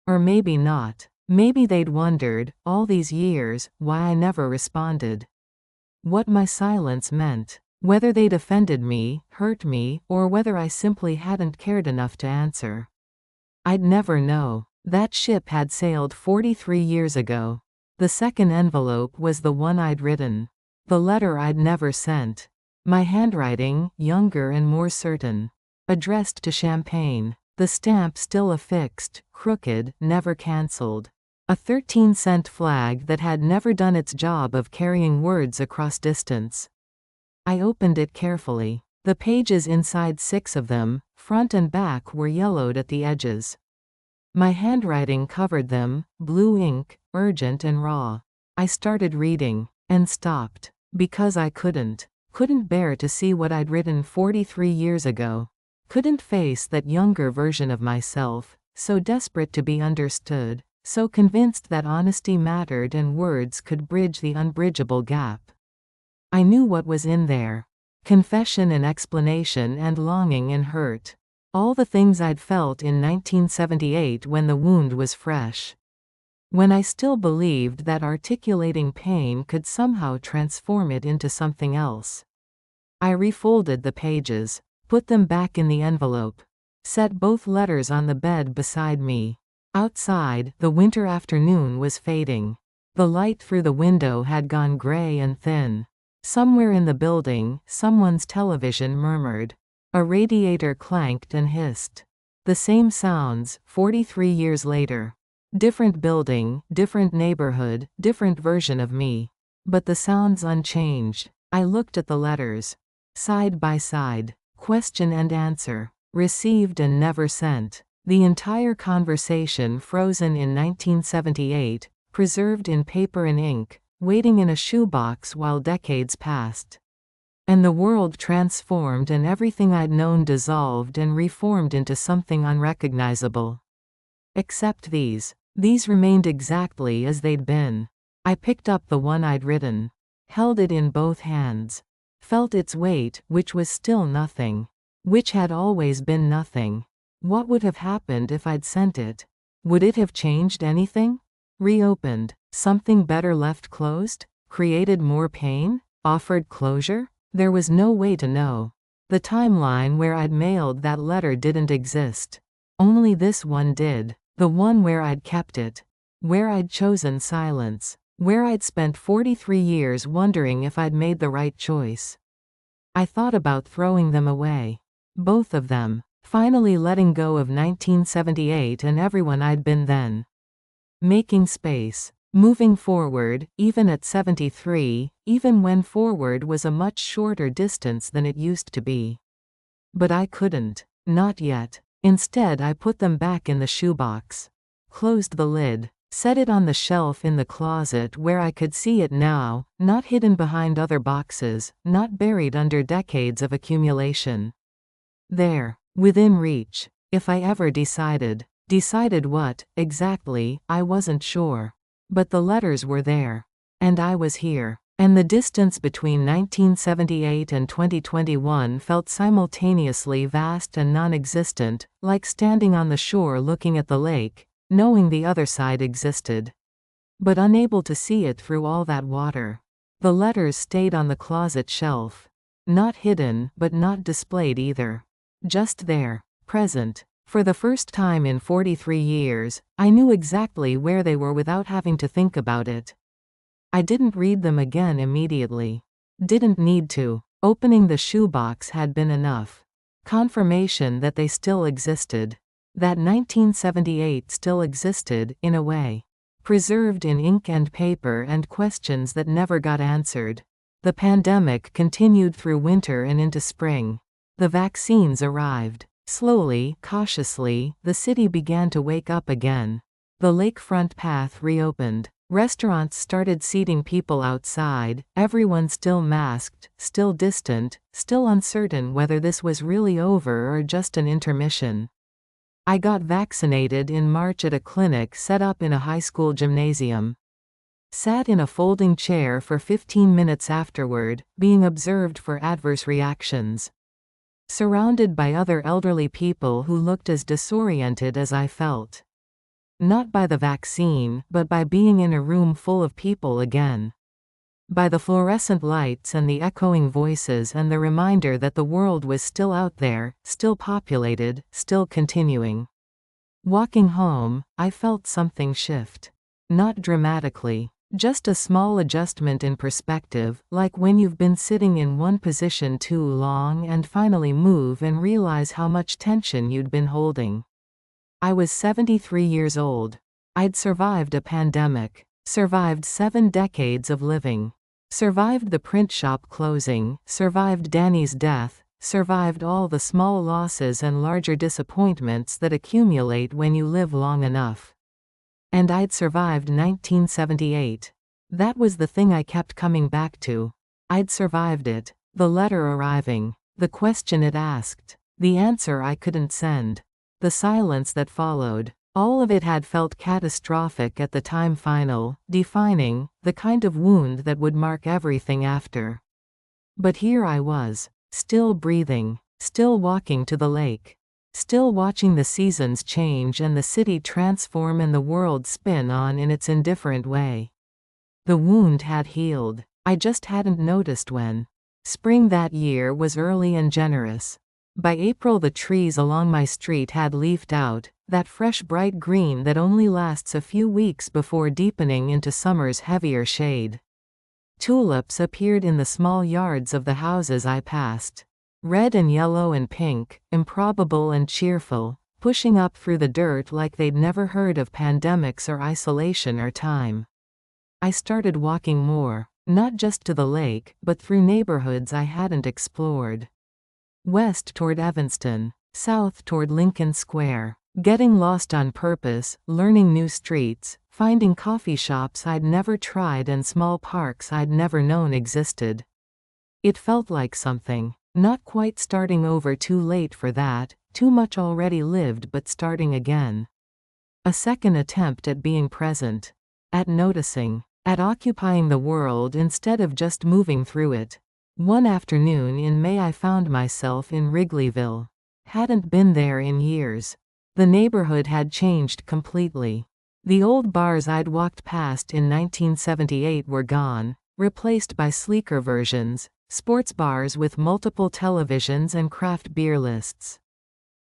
Or maybe not. Maybe they'd wondered, all these years, why I never responded. What my silence meant. Whether they'd offended me, hurt me, or whether I simply hadn't cared enough to answer. I'd never know. That ship had sailed 43 years ago. The second envelope was the one I'd written. The letter I'd never sent. My handwriting, younger and more certain. Addressed to Champagne. The stamp still affixed, crooked, never cancelled. A 13-cent flag that had never done its job of carrying words across distance. I opened it carefully. The pages inside 6 of them, front and back, were yellowed at the edges. My handwriting covered them, blue ink, urgent and raw. I started reading, and stopped. Because I couldn't bear to see what I'd written 43 years ago. Couldn't face that younger version of myself, so desperate to be understood, so convinced that honesty mattered and words could bridge the unbridgeable gap. I knew what was in there. Confession and explanation and longing and hurt. All the things I'd felt in 1978 when the wound was fresh. When I still believed that articulating pain could somehow transform it into something else. I refolded the pages, put them back in the envelope, set both letters on the bed beside me. Outside, the winter afternoon was fading. The light through the window had gone gray and thin. Somewhere in the building, someone's television murmured. A radiator clanked and hissed. The same sounds, 43 years later. Different building, different neighborhood, different version of me. But the sounds unchanged. I looked at the letters. Side by side. Question and answer. Received and never sent. The entire conversation frozen in 1978, preserved in paper and ink, waiting in a shoebox while decades passed. And the world transformed and everything I'd known dissolved and reformed into something unrecognizable. Except these. These remained exactly as they'd been. I picked up the one I'd written. Held it in both hands. Felt its weight, which was still nothing. Which had always been nothing. What would have happened if I'd sent it? Would it have changed anything? Reopened. Something better left closed? Created more pain? Offered closure? There was no way to know. The timeline where I'd mailed that letter didn't exist. Only this one did. The one where I'd kept it. Where I'd chosen silence. Where I'd spent 43 years wondering if I'd made the right choice. I thought about throwing them away. Both of them. Finally letting go of 1978 and everyone I'd been then. Making space. Moving forward, even at 73, even when forward was a much shorter distance than it used to be. But I couldn't. Not yet. Instead, I put them back in the shoebox. Closed the lid. Set it on the shelf in the closet where I could see it now, not hidden behind other boxes, not buried under decades of accumulation. There. Within reach. If I ever decided. Decided what, exactly, I wasn't sure. But the letters were there. And I was here. And the distance between 1978 and 2021 felt simultaneously vast and non-existent, like standing on the shore looking at the lake, knowing the other side existed. But unable to see it through all that water. The letters stayed on the closet shelf. Not hidden, but not displayed either. Just there. Present. For the first time in 43 years, I knew exactly where they were without having to think about it. I didn't read them again immediately. Didn't need to. Opening the shoebox had been enough. Confirmation that they still existed. That 1978 still existed, in a way. Preserved in ink and paper and questions that never got answered. The pandemic continued through winter and into spring. The vaccines arrived. Slowly, cautiously, the city began to wake up again. The lakefront path reopened. Restaurants started seating people outside, everyone still masked, still distant, still uncertain whether this was really over or just an intermission. I got vaccinated in March at a clinic set up in a high school gymnasium. Sat in a folding chair for 15 minutes afterward, being observed for adverse reactions. Surrounded by other elderly people who looked as disoriented as I felt. Not by the vaccine, but by being in a room full of people again. By the fluorescent lights and the echoing voices and the reminder that the world was still out there, still populated, still continuing. Walking home, I felt something shift. Not dramatically. Just a small adjustment in perspective, like when you've been sitting in one position too long and finally move and realize how much tension you'd been holding. I was 73 years old. I'd survived a pandemic, survived 7 decades of living, survived the print shop closing, survived Danny's death, survived all the small losses and larger disappointments that accumulate when you live long enough. And I'd survived 1978. That was the thing I kept coming back to. I'd survived it. The letter arriving. The question it asked. The answer I couldn't send. The silence that followed. All of it had felt catastrophic at the time, final, defining, the kind of wound that would mark everything after. But here I was. Still breathing. Still walking to the lake. Still watching the seasons change and the city transform and the world spin on in its indifferent way. The wound had healed. I just hadn't noticed when. Spring that year was early and generous. By April the trees along my street had leafed out, that fresh bright green that only lasts a few weeks before deepening into summer's heavier shade. Tulips appeared in the small yards of the houses I passed. Red and yellow and pink, improbable and cheerful, pushing up through the dirt like they'd never heard of pandemics or isolation or time. I started walking more, not just to the lake, but through neighborhoods I hadn't explored. West toward Evanston, south toward Lincoln Square, getting lost on purpose, learning new streets, finding coffee shops I'd never tried and small parks I'd never known existed. It felt like something. Not quite starting over too late for that, too much already lived but starting again. A second attempt at being present. At noticing. At occupying the world instead of just moving through it. One afternoon in May I found myself in Wrigleyville. Hadn't been there in years. The neighborhood had changed completely. The old bars I'd walked past in 1978 were gone, replaced by sleeker versions. Sports bars with multiple televisions and craft beer lists.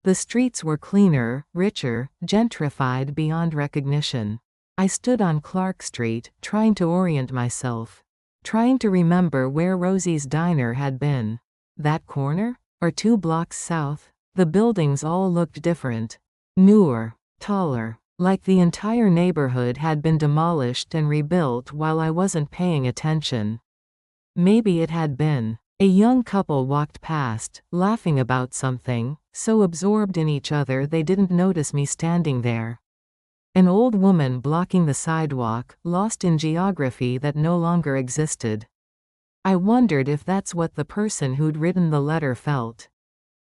The streets were cleaner, richer, gentrified beyond recognition. I stood on Clark Street, trying to orient myself. Trying to remember where Rosie's Diner had been. That corner? Or 2 blocks south? The buildings all looked different. Newer, taller. Like the entire neighborhood had been demolished and rebuilt while I wasn't paying attention. Maybe it had been. A young couple walked past, laughing about something, so absorbed in each other they didn't notice me standing there. An old woman blocking the sidewalk, lost in geography that no longer existed. I wondered if that's what the person who'd written the letter felt.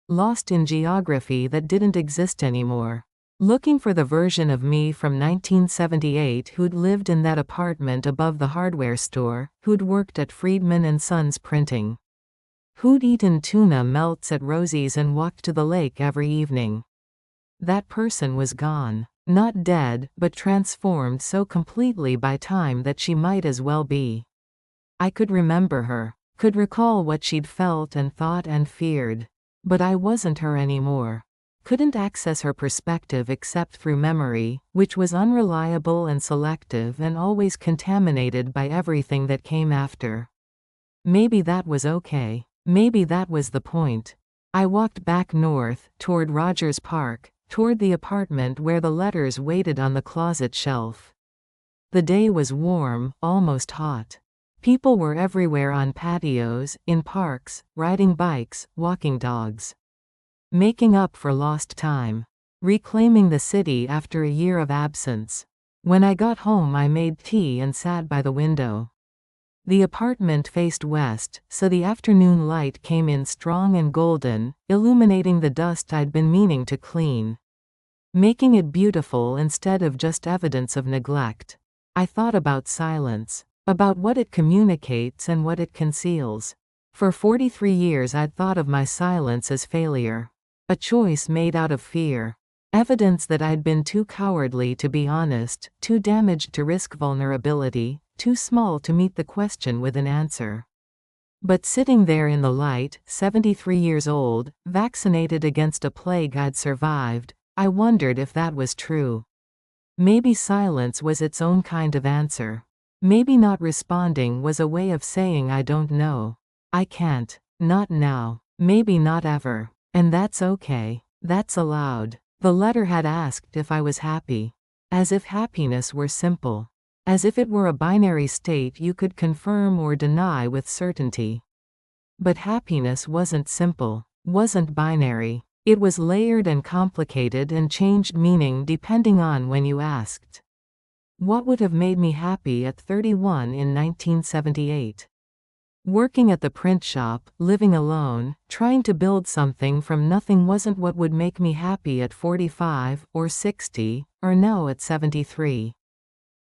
Lost in geography that didn't exist anymore. Looking for the version of me from 1978 who'd lived in that apartment above the hardware store, who'd worked at Friedman & Sons Printing. Who'd eaten tuna melts at Rosie's and walked to the lake every evening. That person was gone. Not dead, but transformed so completely by time that she might as well be. I could remember her, could recall what she'd felt and thought and feared. But I wasn't her anymore. Couldn't access her perspective except through memory, which was unreliable and selective and always contaminated by everything that came after. Maybe that was okay. Maybe that was the point. I walked back north, toward Rogers Park, toward the apartment where the letters waited on the closet shelf. The day was warm, almost hot. People were everywhere on patios, in parks, riding bikes, walking dogs. Making up for lost time. Reclaiming the city after a year of absence. When I got home I made tea and sat by the window. The apartment faced west, so the afternoon light came in strong and golden, illuminating the dust I'd been meaning to clean. Making it beautiful instead of just evidence of neglect. I thought about silence, about what it communicates and what it conceals. For 43 years I'd thought of my silence as failure. A choice made out of fear. Evidence that I'd been too cowardly to be honest, too damaged to risk vulnerability, too small to meet the question with an answer. But sitting there in the light, 73 years old, vaccinated against a plague I'd survived, I wondered if that was true. Maybe silence was its own kind of answer. Maybe not responding was a way of saying I don't know. I can't. Not now. Maybe not ever. And that's okay. That's allowed. The letter had asked if I was happy. As if happiness were simple. As if it were a binary state you could confirm or deny with certainty. But happiness wasn't simple, wasn't binary. It was layered and complicated and changed meaning depending on when you asked. What would have made me happy at 31 in 1978? Working at the print shop, living alone, trying to build something from nothing wasn't what would make me happy at 45, or 60, or now at 73.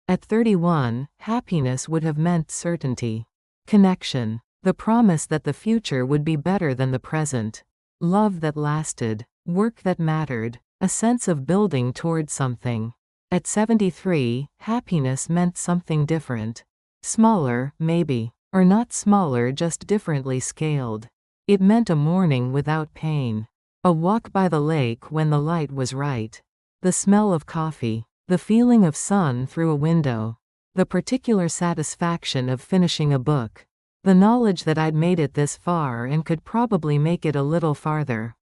At 31, happiness would have meant certainty. Connection. The promise that the future would be better than the present. Love that lasted. Work that mattered. A sense of building towards something. At 73, happiness meant something different. Smaller, maybe. Or not smaller, just differently scaled. It meant a morning without pain. A walk by the lake when the light was right. The smell of coffee. The feeling of sun through a window. The particular satisfaction of finishing a book. The knowledge that I'd made it this far and could probably make it a little farther.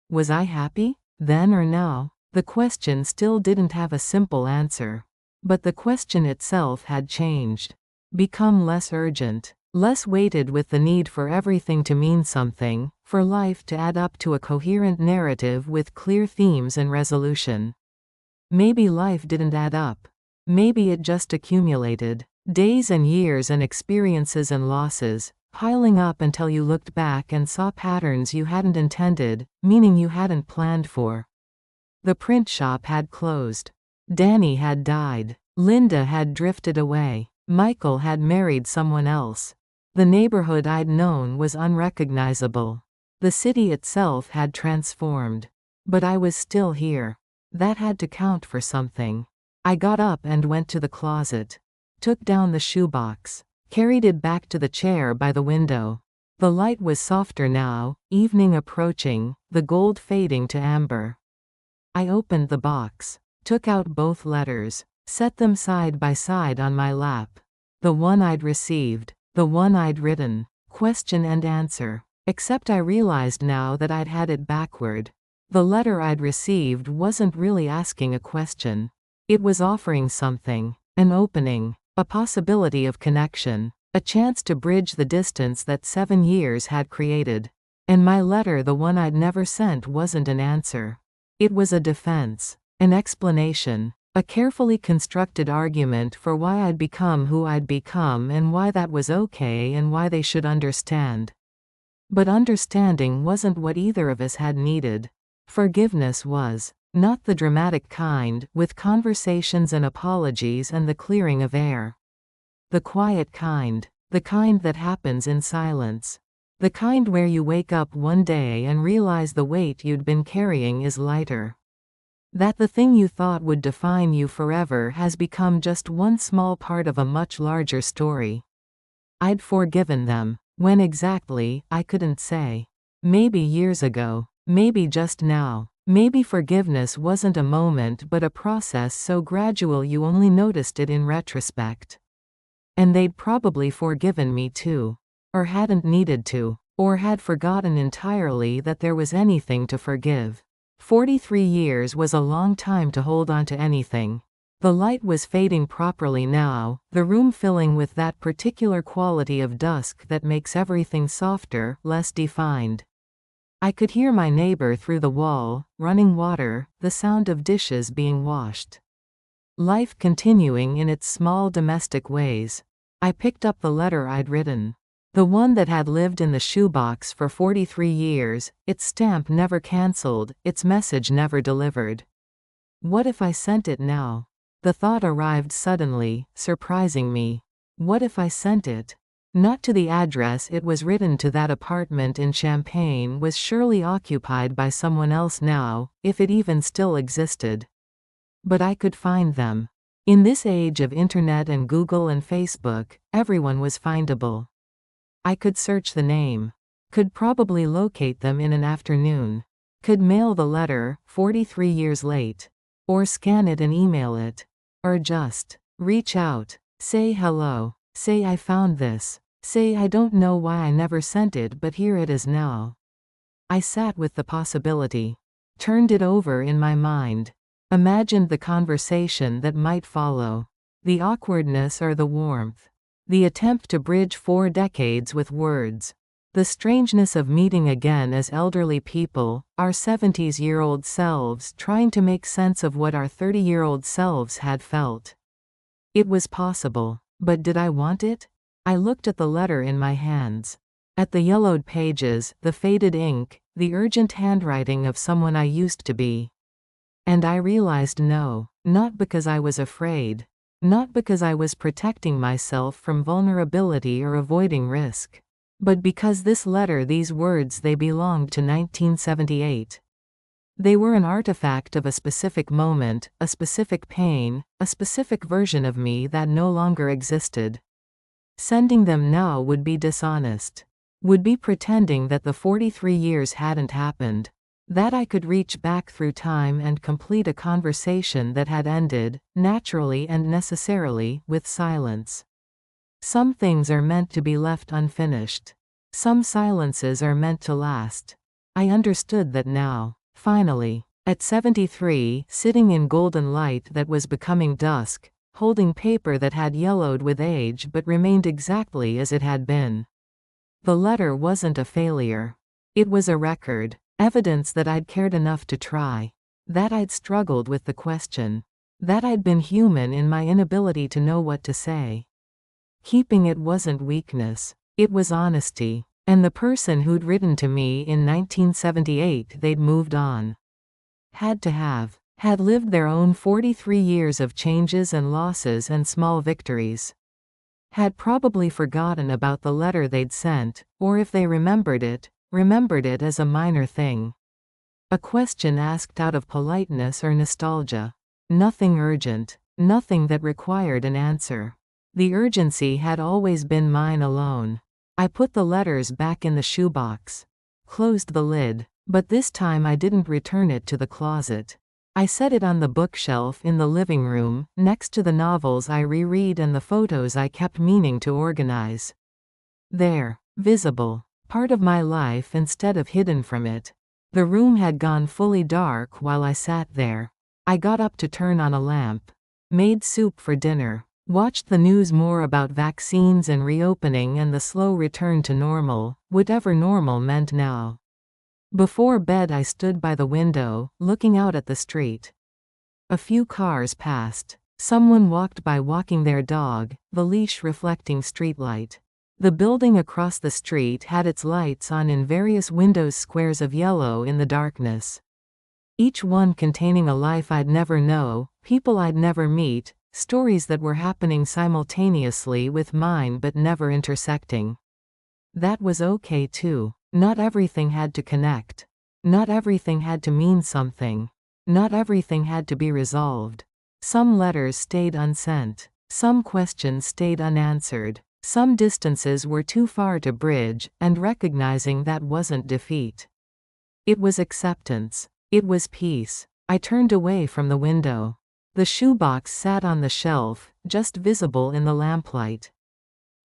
Was I happy? Then or now? The question still didn't have a simple answer. But the question itself had changed. Become less urgent. Less weighted with the need for everything to mean something, for life to add up to a coherent narrative with clear themes and resolution. Maybe life didn't add up. Maybe it just accumulated. Days and years and experiences and losses, piling up until you looked back and saw patterns you hadn't intended, meaning you hadn't planned for. The print shop had closed. Danny had died. Linda had drifted away. Michael had married someone else. The neighborhood I'd known was unrecognizable. The city itself had transformed. But I was still here. That had to count for something. I got up and went to the closet. Took down the shoebox. Carried it back to the chair by the window. The light was softer now, evening approaching, the gold fading to amber. I opened the box. Took out both letters. Set them side by side on my lap. The one I'd received. The one I'd written. Question and answer. Except I realized now that I'd had it backward. The letter I'd received wasn't really asking a question. It was offering something. An opening. A possibility of connection. A chance to bridge the distance that 7 years had created. And my letter, the one I'd never sent, wasn't an answer. It was a defense. An explanation. A carefully constructed argument for why I'd become who I'd become and why that was okay and why they should understand. But understanding wasn't what either of us had needed. Forgiveness was. Not the dramatic kind, with conversations and apologies and the clearing of air. The quiet kind. The kind that happens in silence. The kind where you wake up one day and realize the weight you'd been carrying is lighter. That the thing you thought would define you forever has become just one small part of a much larger story. I'd forgiven them. When exactly, I couldn't say. Maybe years ago. Maybe just now. Maybe forgiveness wasn't a moment but a process so gradual you only noticed it in retrospect. And they'd probably forgiven me too. Or hadn't needed to. Or had forgotten entirely that there was anything to forgive. 43 years was a long time to hold on to anything. The light was fading properly now, the room filling with that particular quality of dusk that makes everything softer, less defined. I could hear my neighbor through the wall, running water, the sound of dishes being washed. Life continuing in its small domestic ways. I picked up the letter I'd written. The one that had lived in the shoebox for 43 years, its stamp never cancelled, its message never delivered. What if I sent it now? The thought arrived suddenly, surprising me. What if I sent it? Not to the address it was written to. That apartment in Champaign was surely occupied by someone else now, if it even still existed. But I could find them. In this age of internet and Google and Facebook, everyone was findable. I could search the name. Could probably locate them in an afternoon. Could mail the letter, 43 years late. Or scan it and email it. Or just reach out. Say hello. Say I found this. Say I don't know why I never sent it, but here it is now. I sat with the possibility. Turned it over in my mind. Imagined the conversation that might follow. The awkwardness or the warmth. The attempt to bridge 4 decades with words. The strangeness of meeting again as elderly people, our 70-year-old selves trying to make sense of what our 30-year-old selves had felt. It was possible, but did I want it? I looked at the letter in my hands. At the yellowed pages, the faded ink, the urgent handwriting of someone I used to be. And I realized no, not because I was afraid. Not because I was protecting myself from vulnerability or avoiding risk. But because this letter, these words, they belonged to 1978. They were an artifact of a specific moment, a specific pain, a specific version of me that no longer existed. Sending them now would be dishonest. Would be pretending that the 43 years hadn't happened. That I could reach back through time and complete a conversation that had ended, naturally and necessarily, with silence. Some things are meant to be left unfinished. Some silences are meant to last. I understood that now. Finally. At 73, sitting in golden light that was becoming dusk, holding paper that had yellowed with age but remained exactly as it had been. The letter wasn't a failure. It was a record. Evidence that I'd cared enough to try. That I'd struggled with the question. That I'd been human in my inability to know what to say. Keeping it wasn't weakness. It was honesty. And the person who'd written to me in 1978, they'd moved on. Had lived their own 43 years of changes and losses and small victories. Had probably forgotten about the letter they'd sent, or if they remembered it as a minor thing. A question asked out of politeness or nostalgia. Nothing urgent. Nothing that required an answer. The urgency had always been mine alone. I put the letters back in the shoebox. Closed the lid. But this time I didn't return it to the closet. I set it on the bookshelf in the living room, next to the novels I reread and the photos I kept meaning to organize. There. Visible. Part of my life instead of hidden from it. The room had gone fully dark while I sat there. I got up to turn on a lamp. Made soup for dinner. Watched the news more about vaccines and reopening and the slow return to normal, whatever normal meant now. Before bed I stood by the window, looking out at the street. A few cars passed. Someone walked by walking their dog, the leash reflecting streetlight. The building across the street had its lights on in various windows, squares of yellow in the darkness. Each one containing a life I'd never know, people I'd never meet, stories that were happening simultaneously with mine but never intersecting. That was okay too. Not everything had to connect. Not everything had to mean something. Not everything had to be resolved. Some letters stayed unsent. Some questions stayed unanswered. Some distances were too far to bridge, and recognizing that wasn't defeat. It was acceptance. It was peace. I turned away from the window. The shoebox sat on the shelf, just visible in the lamplight.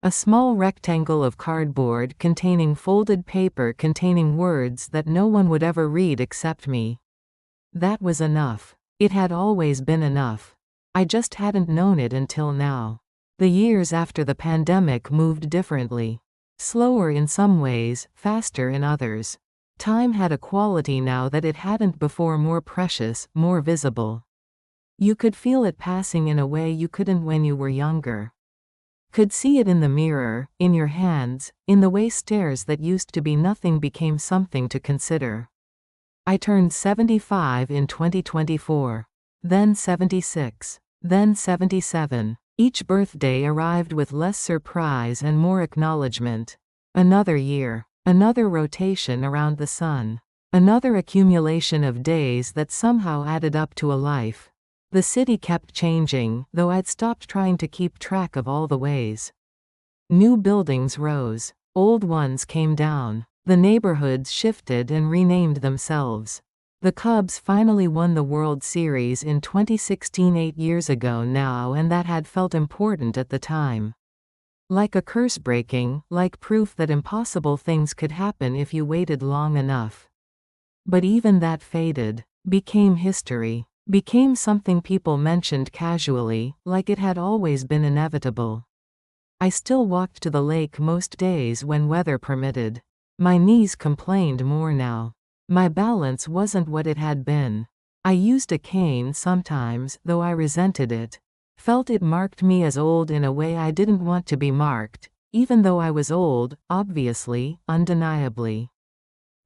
A small rectangle of cardboard containing folded paper containing words that no one would ever read except me. That was enough. It had always been enough. I just hadn't known it until now. The years after the pandemic moved differently. Slower in some ways, faster in others. Time had a quality now that it hadn't before, more precious, more visible. You could feel it passing in a way you couldn't when you were younger. Could see it in the mirror, in your hands, in the way stairs that used to be nothing became something to consider. I turned 75 in 2024. Then 76. then 77. Each birthday arrived with less surprise and more acknowledgement. Another year. Another rotation around the sun. Another accumulation of days that somehow added up to a life. The city kept changing, though I'd stopped trying to keep track of all the ways. New buildings rose. Old ones came down. The neighborhoods shifted and renamed themselves. The Cubs finally won the World Series in 2016, 8 years ago now, and that had felt important at the time. Like a curse breaking, like proof that impossible things could happen if you waited long enough. But even that faded, became history, became something people mentioned casually, like it had always been inevitable. I still walked to the lake most days when weather permitted. My knees complained more now. My balance wasn't what it had been. I used a cane sometimes, though I resented it. Felt it marked me as old in a way I didn't want to be marked, even though I was old, obviously, undeniably.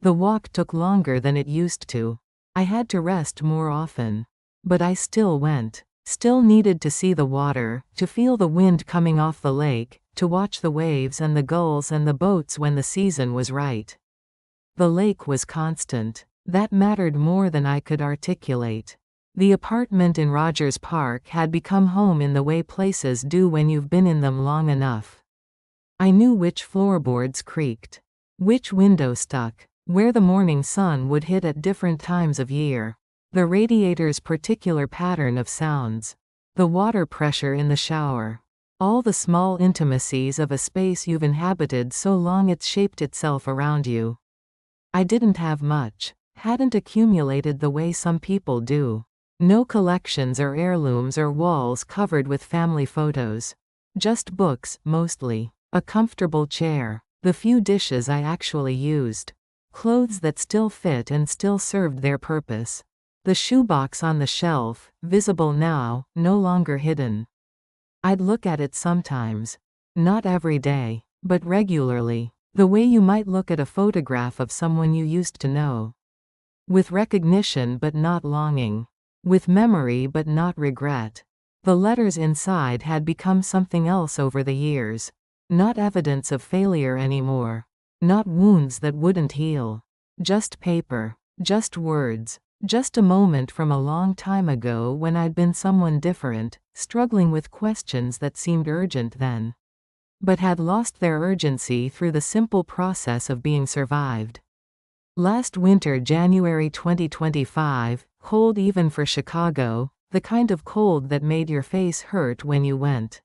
The walk took longer than it used to. I had to rest more often. But I still went. Still needed to see the water, to feel the wind coming off the lake, to watch the waves and the gulls and the boats when the season was right. The lake was constant. That mattered more than I could articulate. The apartment in Rogers Park had become home in the way places do when you've been in them long enough. I knew which floorboards creaked, which window stuck, where the morning sun would hit at different times of year. The radiator's particular pattern of sounds. The water pressure in the shower. All the small intimacies of a space you've inhabited so long it's shaped itself around you. I didn't have much. Hadn't accumulated the way some people do. No collections or heirlooms or walls covered with family photos. Just books, mostly. A comfortable chair. The few dishes I actually used. Clothes that still fit and still served their purpose. The shoebox on the shelf, visible now, no longer hidden. I'd look at it sometimes. Not every day, but regularly. The way you might look at a photograph of someone you used to know. With recognition but not longing. With memory but not regret. The letters inside had become something else over the years. Not evidence of failure anymore. Not wounds that wouldn't heal. Just paper. Just words. Just a moment from a long time ago when I'd been someone different, struggling with questions that seemed urgent then, but had lost their urgency through the simple process of being survived. Last winter, January 2025, cold even for Chicago, the kind of cold that made your face hurt when you went.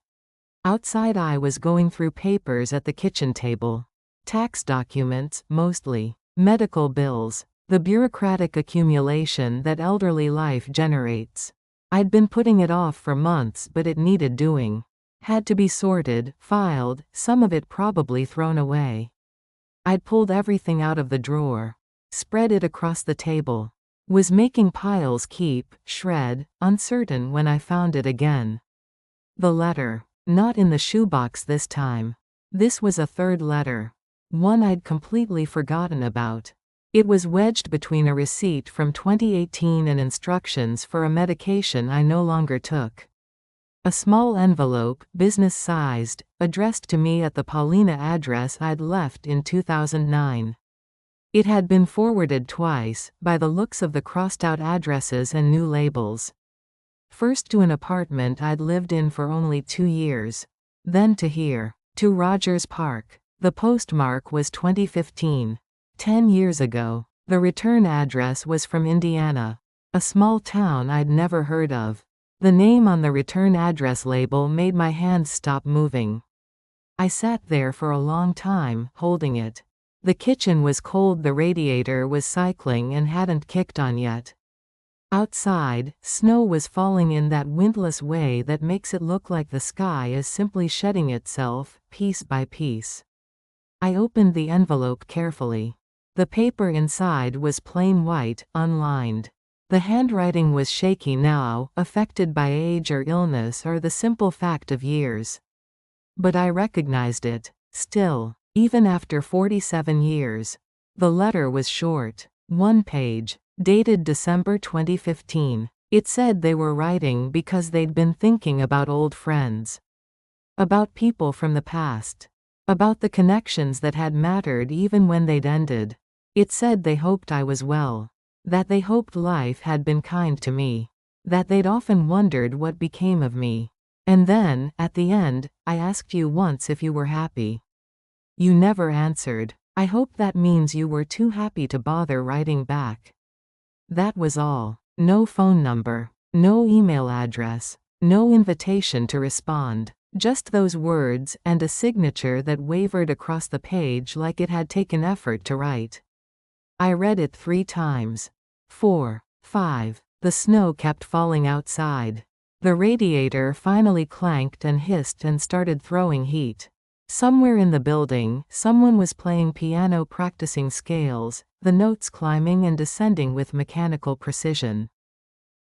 Outside I was going through papers at the kitchen table. Tax documents, mostly. Medical bills. The bureaucratic accumulation that elderly life generates. I'd been putting it off for months, but it needed doing. Had to be sorted, filed, some of it probably thrown away. I'd pulled everything out of the drawer. Spread it across the table. Was making piles keep, shred, uncertain when I found it again. The letter. Not in the shoebox this time. This was a third letter. One I'd completely forgotten about. It was wedged between a receipt from 2018 and instructions for a medication I no longer took. A small envelope, business-sized, addressed to me at the Paulina address I'd left in 2009. It had been forwarded twice, by the looks of the crossed-out addresses and new labels. First to an apartment I'd lived in for only 2 years. Then to here. To Rogers Park. The postmark was 2015. 10 years ago. The return address was from Indiana. A small town I'd never heard of. The name on the return address label made my hands stop moving. I sat there for a long time, holding it. The kitchen was cold, the radiator was cycling and hadn't kicked on yet. Outside, snow was falling in that windless way that makes it look like the sky is simply shedding itself, piece by piece. I opened the envelope carefully. The paper inside was plain white, unlined. The handwriting was shaky now, affected by age or illness or the simple fact of years. But I recognized it, still, even after 47 years. The letter was short. 1 page. Dated December 2015. It said they were writing because they'd been thinking about old friends. About people from the past. About the connections that had mattered even when they'd ended. It said they hoped I was well. That they hoped life had been kind to me. That they'd often wondered what became of me. And then, at the end, I asked you once if you were happy. You never answered. I hope that means you were too happy to bother writing back. That was all. No phone number. No email address. No invitation to respond. Just those words and a signature that wavered across the page like it had taken effort to write. I read it 3 times. 4. 5. The snow kept falling outside. The radiator finally clanked and hissed and started throwing heat. Somewhere in the building, someone was playing piano, practicing scales, the notes climbing and descending with mechanical precision.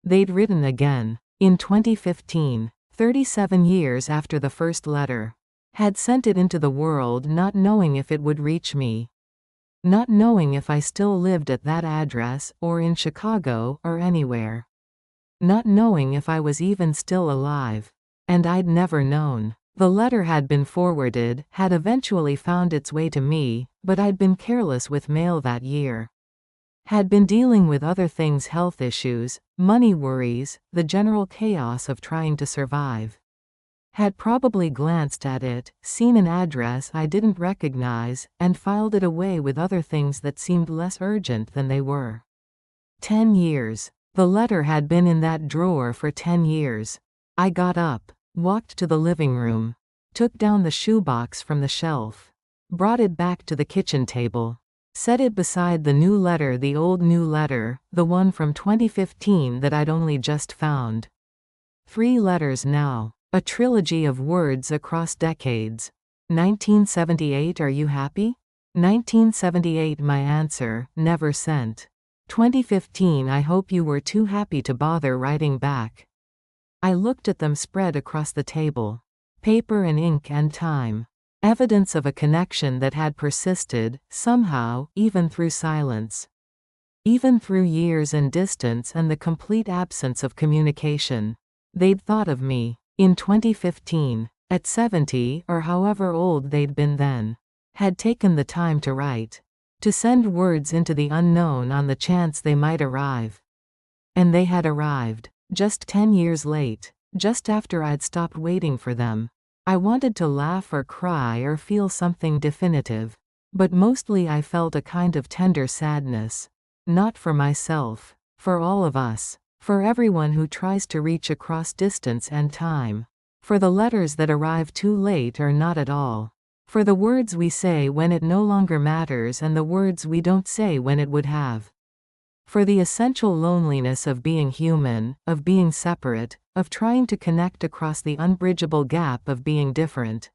They'd written again. In 2015, 37 years after the first letter. Had sent it into the world not knowing if it would reach me. Not knowing if I still lived at that address, or in Chicago, or anywhere. Not knowing if I was even still alive. And I'd never known. The letter had been forwarded, had eventually found its way to me, but I'd been careless with mail that year. Had been dealing with other things, health issues, money worries, the general chaos of trying to survive. Had probably glanced at it, seen an address I didn't recognize, and filed it away with other things that seemed less urgent than they were. 10 years. The letter had been in that drawer for 10 years. I got up. Walked to the living room. Took down the shoebox from the shelf. Brought it back to the kitchen table. Set it beside the new letter, the old new letter, the one from 2015 that I'd only just found. 3 letters now. A trilogy of words across decades. 1978, are you happy? 1978, my answer, never sent. 2015, I hope you were too happy to bother writing back. I looked at them spread across the table. Paper and ink and time. Evidence of a connection that had persisted, somehow, even through silence. Even through years and distance and the complete absence of communication. They'd thought of me. In 2015. At 70, or however old they'd been then. Had taken the time to write. To send words into the unknown on the chance they might arrive. And they had arrived. Just 10 years late, just after I'd stopped waiting for them. I wanted to laugh or cry or feel something definitive. But mostly I felt a kind of tender sadness. Not for myself. For all of us. For everyone who tries to reach across distance and time. For the letters that arrive too late or not at all. For the words we say when it no longer matters and the words we don't say when it would have. For the essential loneliness of being human, of being separate, of trying to connect across the unbridgeable gap of being different.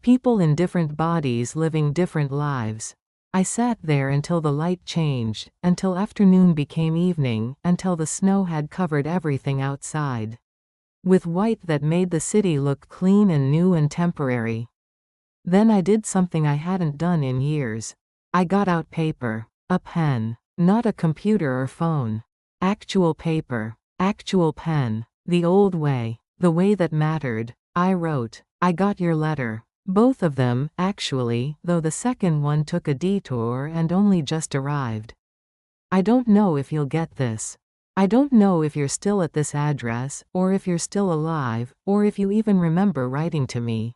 People in different bodies living different lives. I sat there until the light changed, until afternoon became evening, until the snow had covered everything outside. With white that made the city look clean and new and temporary. Then I did something I hadn't done in years. I got out paper. A pen. Not a computer or phone. Actual paper. Actual pen. The old way. The way that mattered. I wrote. I got your letter. Both of them, actually, though the second one took a detour and only just arrived. I don't know if you'll get this. I don't know if you're still at this address, or if you're still alive, or if you even remember writing to me.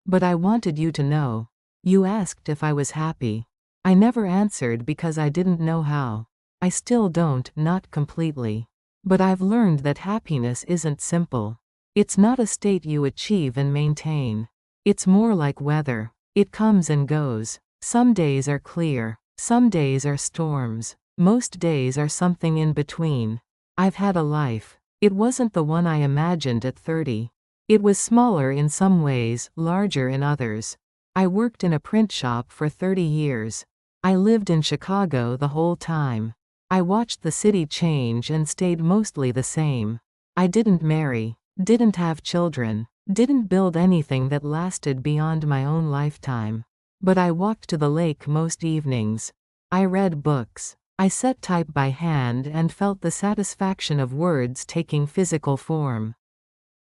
But I wanted you to know. You asked if I was happy. I never answered because I didn't know how. I still don't, not completely. But I've learned that happiness isn't simple. It's not a state you achieve and maintain. It's more like weather. It comes and goes. Some days are clear. Some days are storms. Most days are something in between. I've had a life. It wasn't the one I imagined at 30. It was smaller in some ways, larger in others. I worked in a print shop for 30 years. I lived in Chicago the whole time. I watched the city change and stayed mostly the same. I didn't marry. Didn't have children. Didn't build anything that lasted beyond my own lifetime. But I walked to the lake most evenings. I read books. I set type by hand and felt the satisfaction of words taking physical form.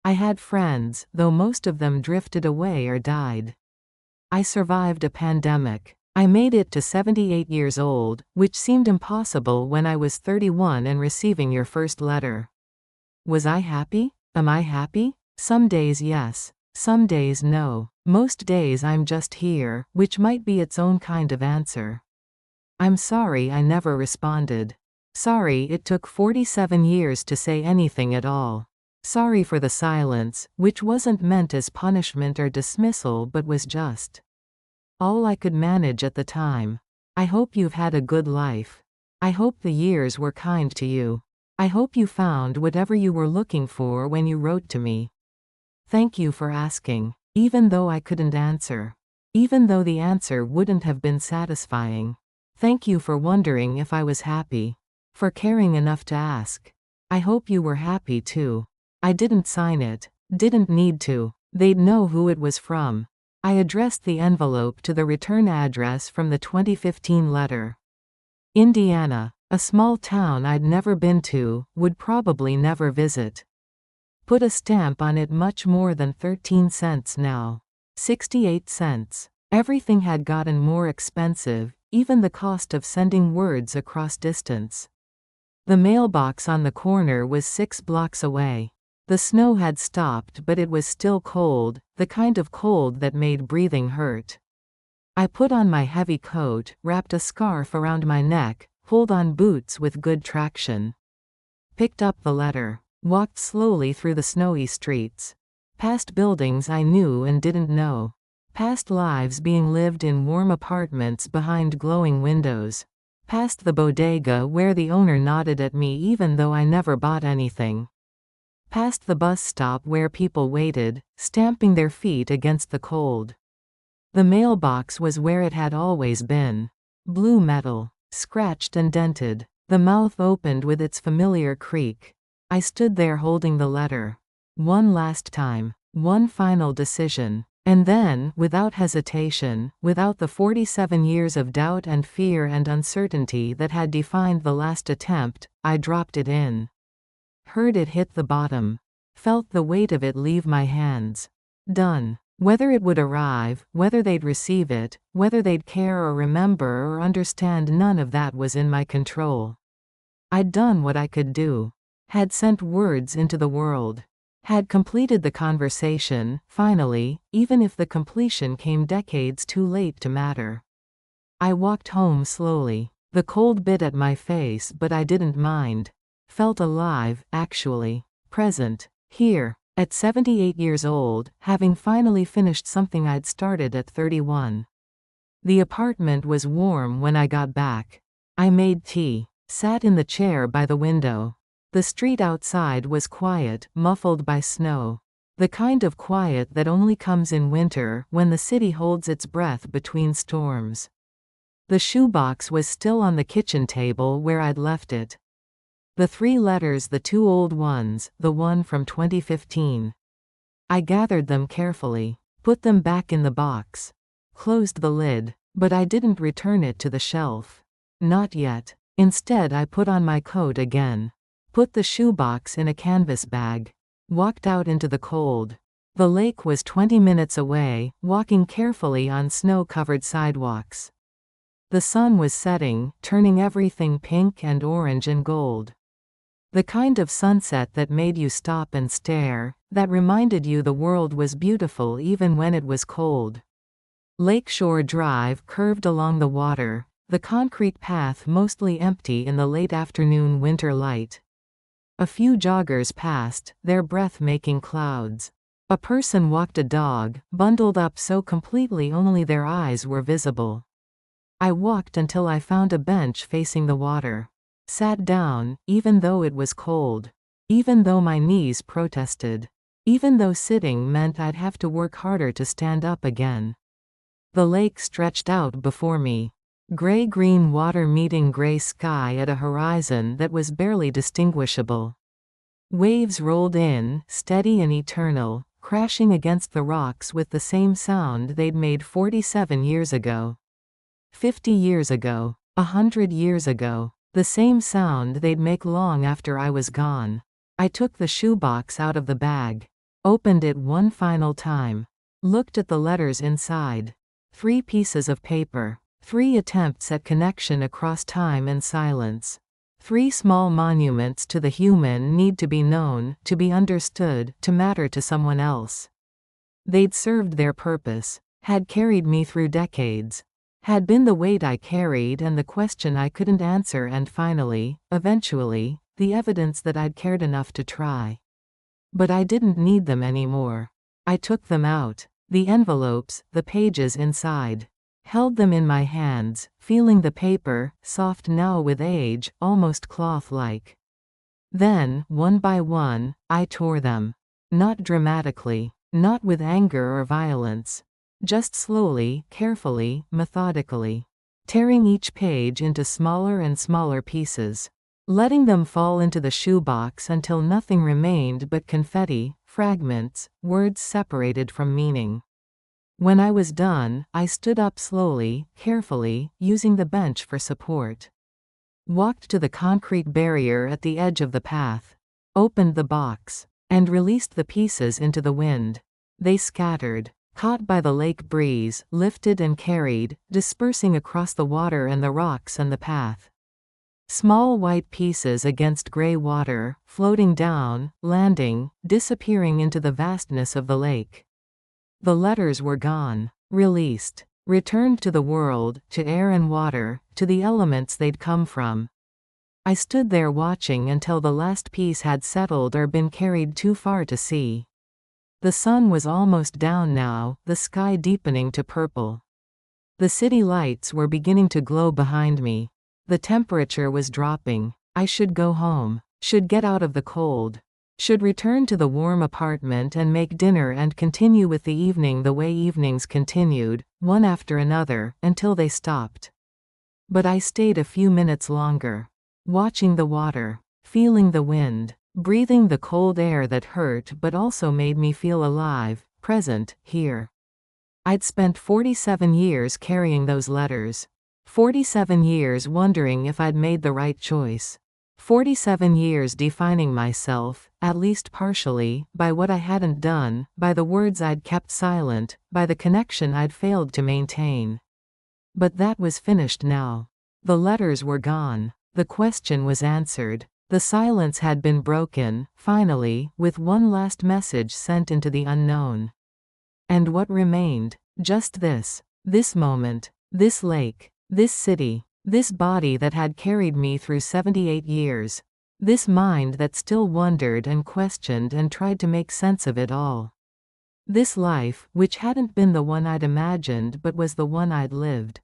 I had friends, though most of them drifted away or died. I survived a pandemic. I made it to 78 years old, which seemed impossible when I was 31 and receiving your first letter. Was I happy? Am I happy? Some days yes. Some days no. Most days I'm just here, which might be its own kind of answer. I'm sorry I never responded. Sorry it took 47 years to say anything at all. Sorry for the silence, which wasn't meant as punishment or dismissal but was just all I could manage at the time. I hope you've had a good life. I hope the years were kind to you. I hope you found whatever you were looking for when you wrote to me. Thank you for asking, even though I couldn't answer. Even though the answer wouldn't have been satisfying. Thank you for wondering if I was happy. For caring enough to ask. I hope you were happy too. I didn't sign it. Didn't need to. They'd know who it was from. I addressed the envelope to the return address from the 2015 letter. Indiana, a small town I'd never been to, would probably never visit. Put a stamp on it much more than 13 cents now. 68 cents. Everything had gotten more expensive, even the cost of sending words across distance. The mailbox on the corner was 6 blocks away. The snow had stopped but it was still cold, the kind of cold that made breathing hurt. I put on my heavy coat, wrapped a scarf around my neck, pulled on boots with good traction. Picked up the letter. Walked slowly through the snowy streets. Past buildings I knew and didn't know. Past lives being lived in warm apartments behind glowing windows. Past the bodega where the owner nodded at me even though I never bought anything. Past the bus stop where people waited, stamping their feet against the cold. The mailbox was where it had always been. Blue metal, scratched and dented. The mouth opened with its familiar creak. I stood there holding the letter. One last time. One final decision. And then, without hesitation, without the 47 years of doubt and fear and uncertainty that had defined the last attempt, I dropped it in. Heard it hit the bottom. Felt the weight of it leave my hands. Done. Whether it would arrive, whether they'd receive it, whether they'd care or remember or understand, none of that was in my control. I'd done what I could do. Had sent words into the world. Had completed the conversation, finally, even if the completion came decades too late to matter. I walked home slowly. The cold bit at my face but I didn't mind. Felt alive, actually. Present. Here. At 78 years old, having finally finished something I'd started at 31. The apartment was warm when I got back. I made tea. Sat in the chair by the window. The street outside was quiet, muffled by snow. The kind of quiet that only comes in winter, when the city holds its breath between storms. The shoebox was still on the kitchen table where I'd left it. The 3 letters, the 2 old ones, the one from 2015. I gathered them carefully, put them back in the box, closed the lid, but I didn't return it to the shelf. Not yet. Instead I put on my coat again. Put the shoebox in a canvas bag. Walked out into the cold. The lake was 20 minutes away, walking carefully on snow-covered sidewalks. The sun was setting, turning everything pink and orange and gold. The kind of sunset that made you stop and stare, that reminded you the world was beautiful even when it was cold. Lakeshore Drive curved along the water, the concrete path mostly empty in the late afternoon winter light. A few joggers passed, their breath-making clouds. A person walked a dog, bundled up so completely only their eyes were visible. I walked until I found a bench facing the water. Sat down, even though it was cold. Even though my knees protested. Even though sitting meant I'd have to work harder to stand up again. The lake stretched out before me. Gray-green water meeting gray sky at a horizon that was barely distinguishable. Waves rolled in, steady and eternal, crashing against the rocks with the same sound they'd made 47 years ago. 50 years ago. 100 years ago. The same sound they'd make long after I was gone. I took the shoebox out of the bag. Opened it one final time. Looked at the letters inside. 3 pieces of paper. 3 attempts at connection across time and silence. 3 small monuments to the human need to be known, to be understood, to matter to someone else. They'd served their purpose. Had carried me through decades. Had been the weight I carried and the question I couldn't answer, and finally, eventually, the evidence that I'd cared enough to try. But I didn't need them anymore. I took them out. The envelopes, the pages inside. Held them in my hands, feeling the paper, soft now with age, almost cloth-like. Then, one by one, I tore them. Not dramatically. Not with anger or violence. Just slowly, carefully, methodically. Tearing each page into smaller and smaller pieces. Letting them fall into the shoebox until nothing remained but confetti, fragments, words separated from meaning. When I was done, I stood up slowly, carefully, using the bench for support. Walked to the concrete barrier at the edge of the path. Opened the box. And released the pieces into the wind. They scattered. Caught by the lake breeze, lifted and carried, dispersing across the water and the rocks and the path. Small white pieces against gray water, floating down, landing, disappearing into the vastness of the lake. The letters were gone. Released. Returned to the world, to air and water, to the elements they'd come from. I stood there watching until the last piece had settled or been carried too far to see. The sun was almost down now, the sky deepening to purple. The city lights were beginning to glow behind me. The temperature was dropping. I should go home. Should get out of the cold. Should return to the warm apartment and make dinner and continue with the evening the way evenings continued, one after another, until they stopped. But I stayed a few minutes longer. Watching the water. Feeling the wind. Breathing the cold air that hurt but also made me feel alive, present, here. I'd spent 47 years carrying those letters. 47 years wondering if I'd made the right choice. 47 years defining myself, at least partially, by what I hadn't done, by the words I'd kept silent, by the connection I'd failed to maintain. But that was finished now. The letters were gone. The question was answered. The silence had been broken, finally, with one last message sent into the unknown. And what remained? Just this. This moment. This lake. This city. This body that had carried me through 78 years. This mind that still wondered and questioned and tried to make sense of it all. This life, which hadn't been the one I'd imagined but was the one I'd lived.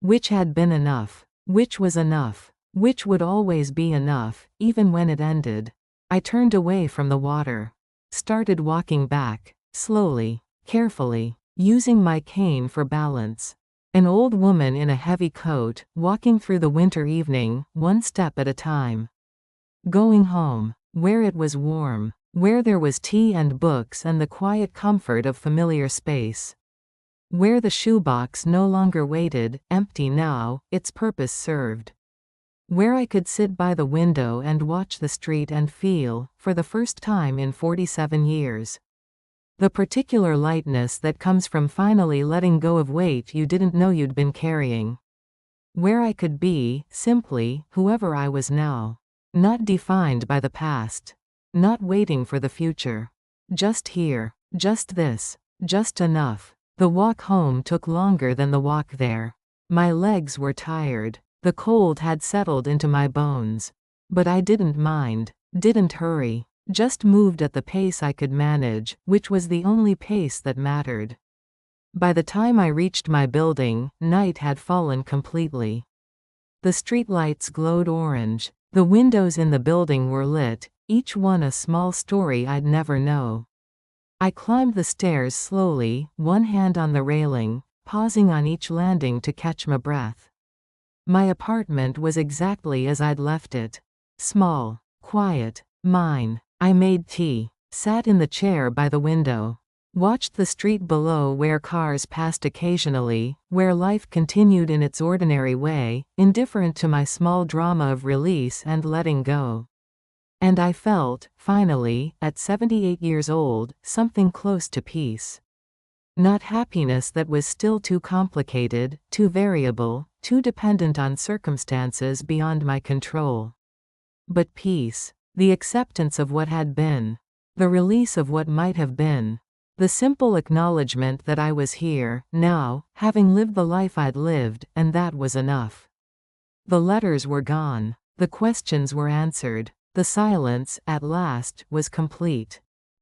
Which had been enough. Which was enough. Which would always be enough, even when it ended. I turned away from the water. Started walking back, slowly, carefully, using my cane for balance. An old woman in a heavy coat, walking through the winter evening, one step at a time. Going home, where it was warm, where there was tea and books and the quiet comfort of familiar space. Where the shoebox no longer waited, empty now, its purpose served. Where I could sit by the window and watch the street and feel, for the first time in 47 years, the particular lightness that comes from finally letting go of weight you didn't know you'd been carrying. Where I could be, simply, whoever I was now. Not defined by the past. Not waiting for the future. Just here. Just this. Just enough. The walk home took longer than the walk there. My legs were tired. The cold had settled into my bones. But I didn't mind. Didn't hurry. Just moved at the pace I could manage, which was the only pace that mattered. By the time I reached my building, night had fallen completely. The streetlights glowed orange. The windows in the building were lit, each one a small story I'd never know. I climbed the stairs slowly, one hand on the railing, pausing on each landing to catch my breath. My apartment was exactly as I'd left it. Small, quiet, mine. I made tea, sat in the chair by the window. Watched the street below where cars passed occasionally, where life continued in its ordinary way, indifferent to my small drama of release and letting go. And I felt, finally, at 78 years old, something close to peace. Not happiness that was still too complicated, too variable, too dependent on circumstances beyond my control. But peace. The acceptance of what had been. The release of what might have been. The simple acknowledgement that I was here, now, having lived the life I'd lived, and that was enough. The letters were gone. The questions were answered. The silence, at last, was complete.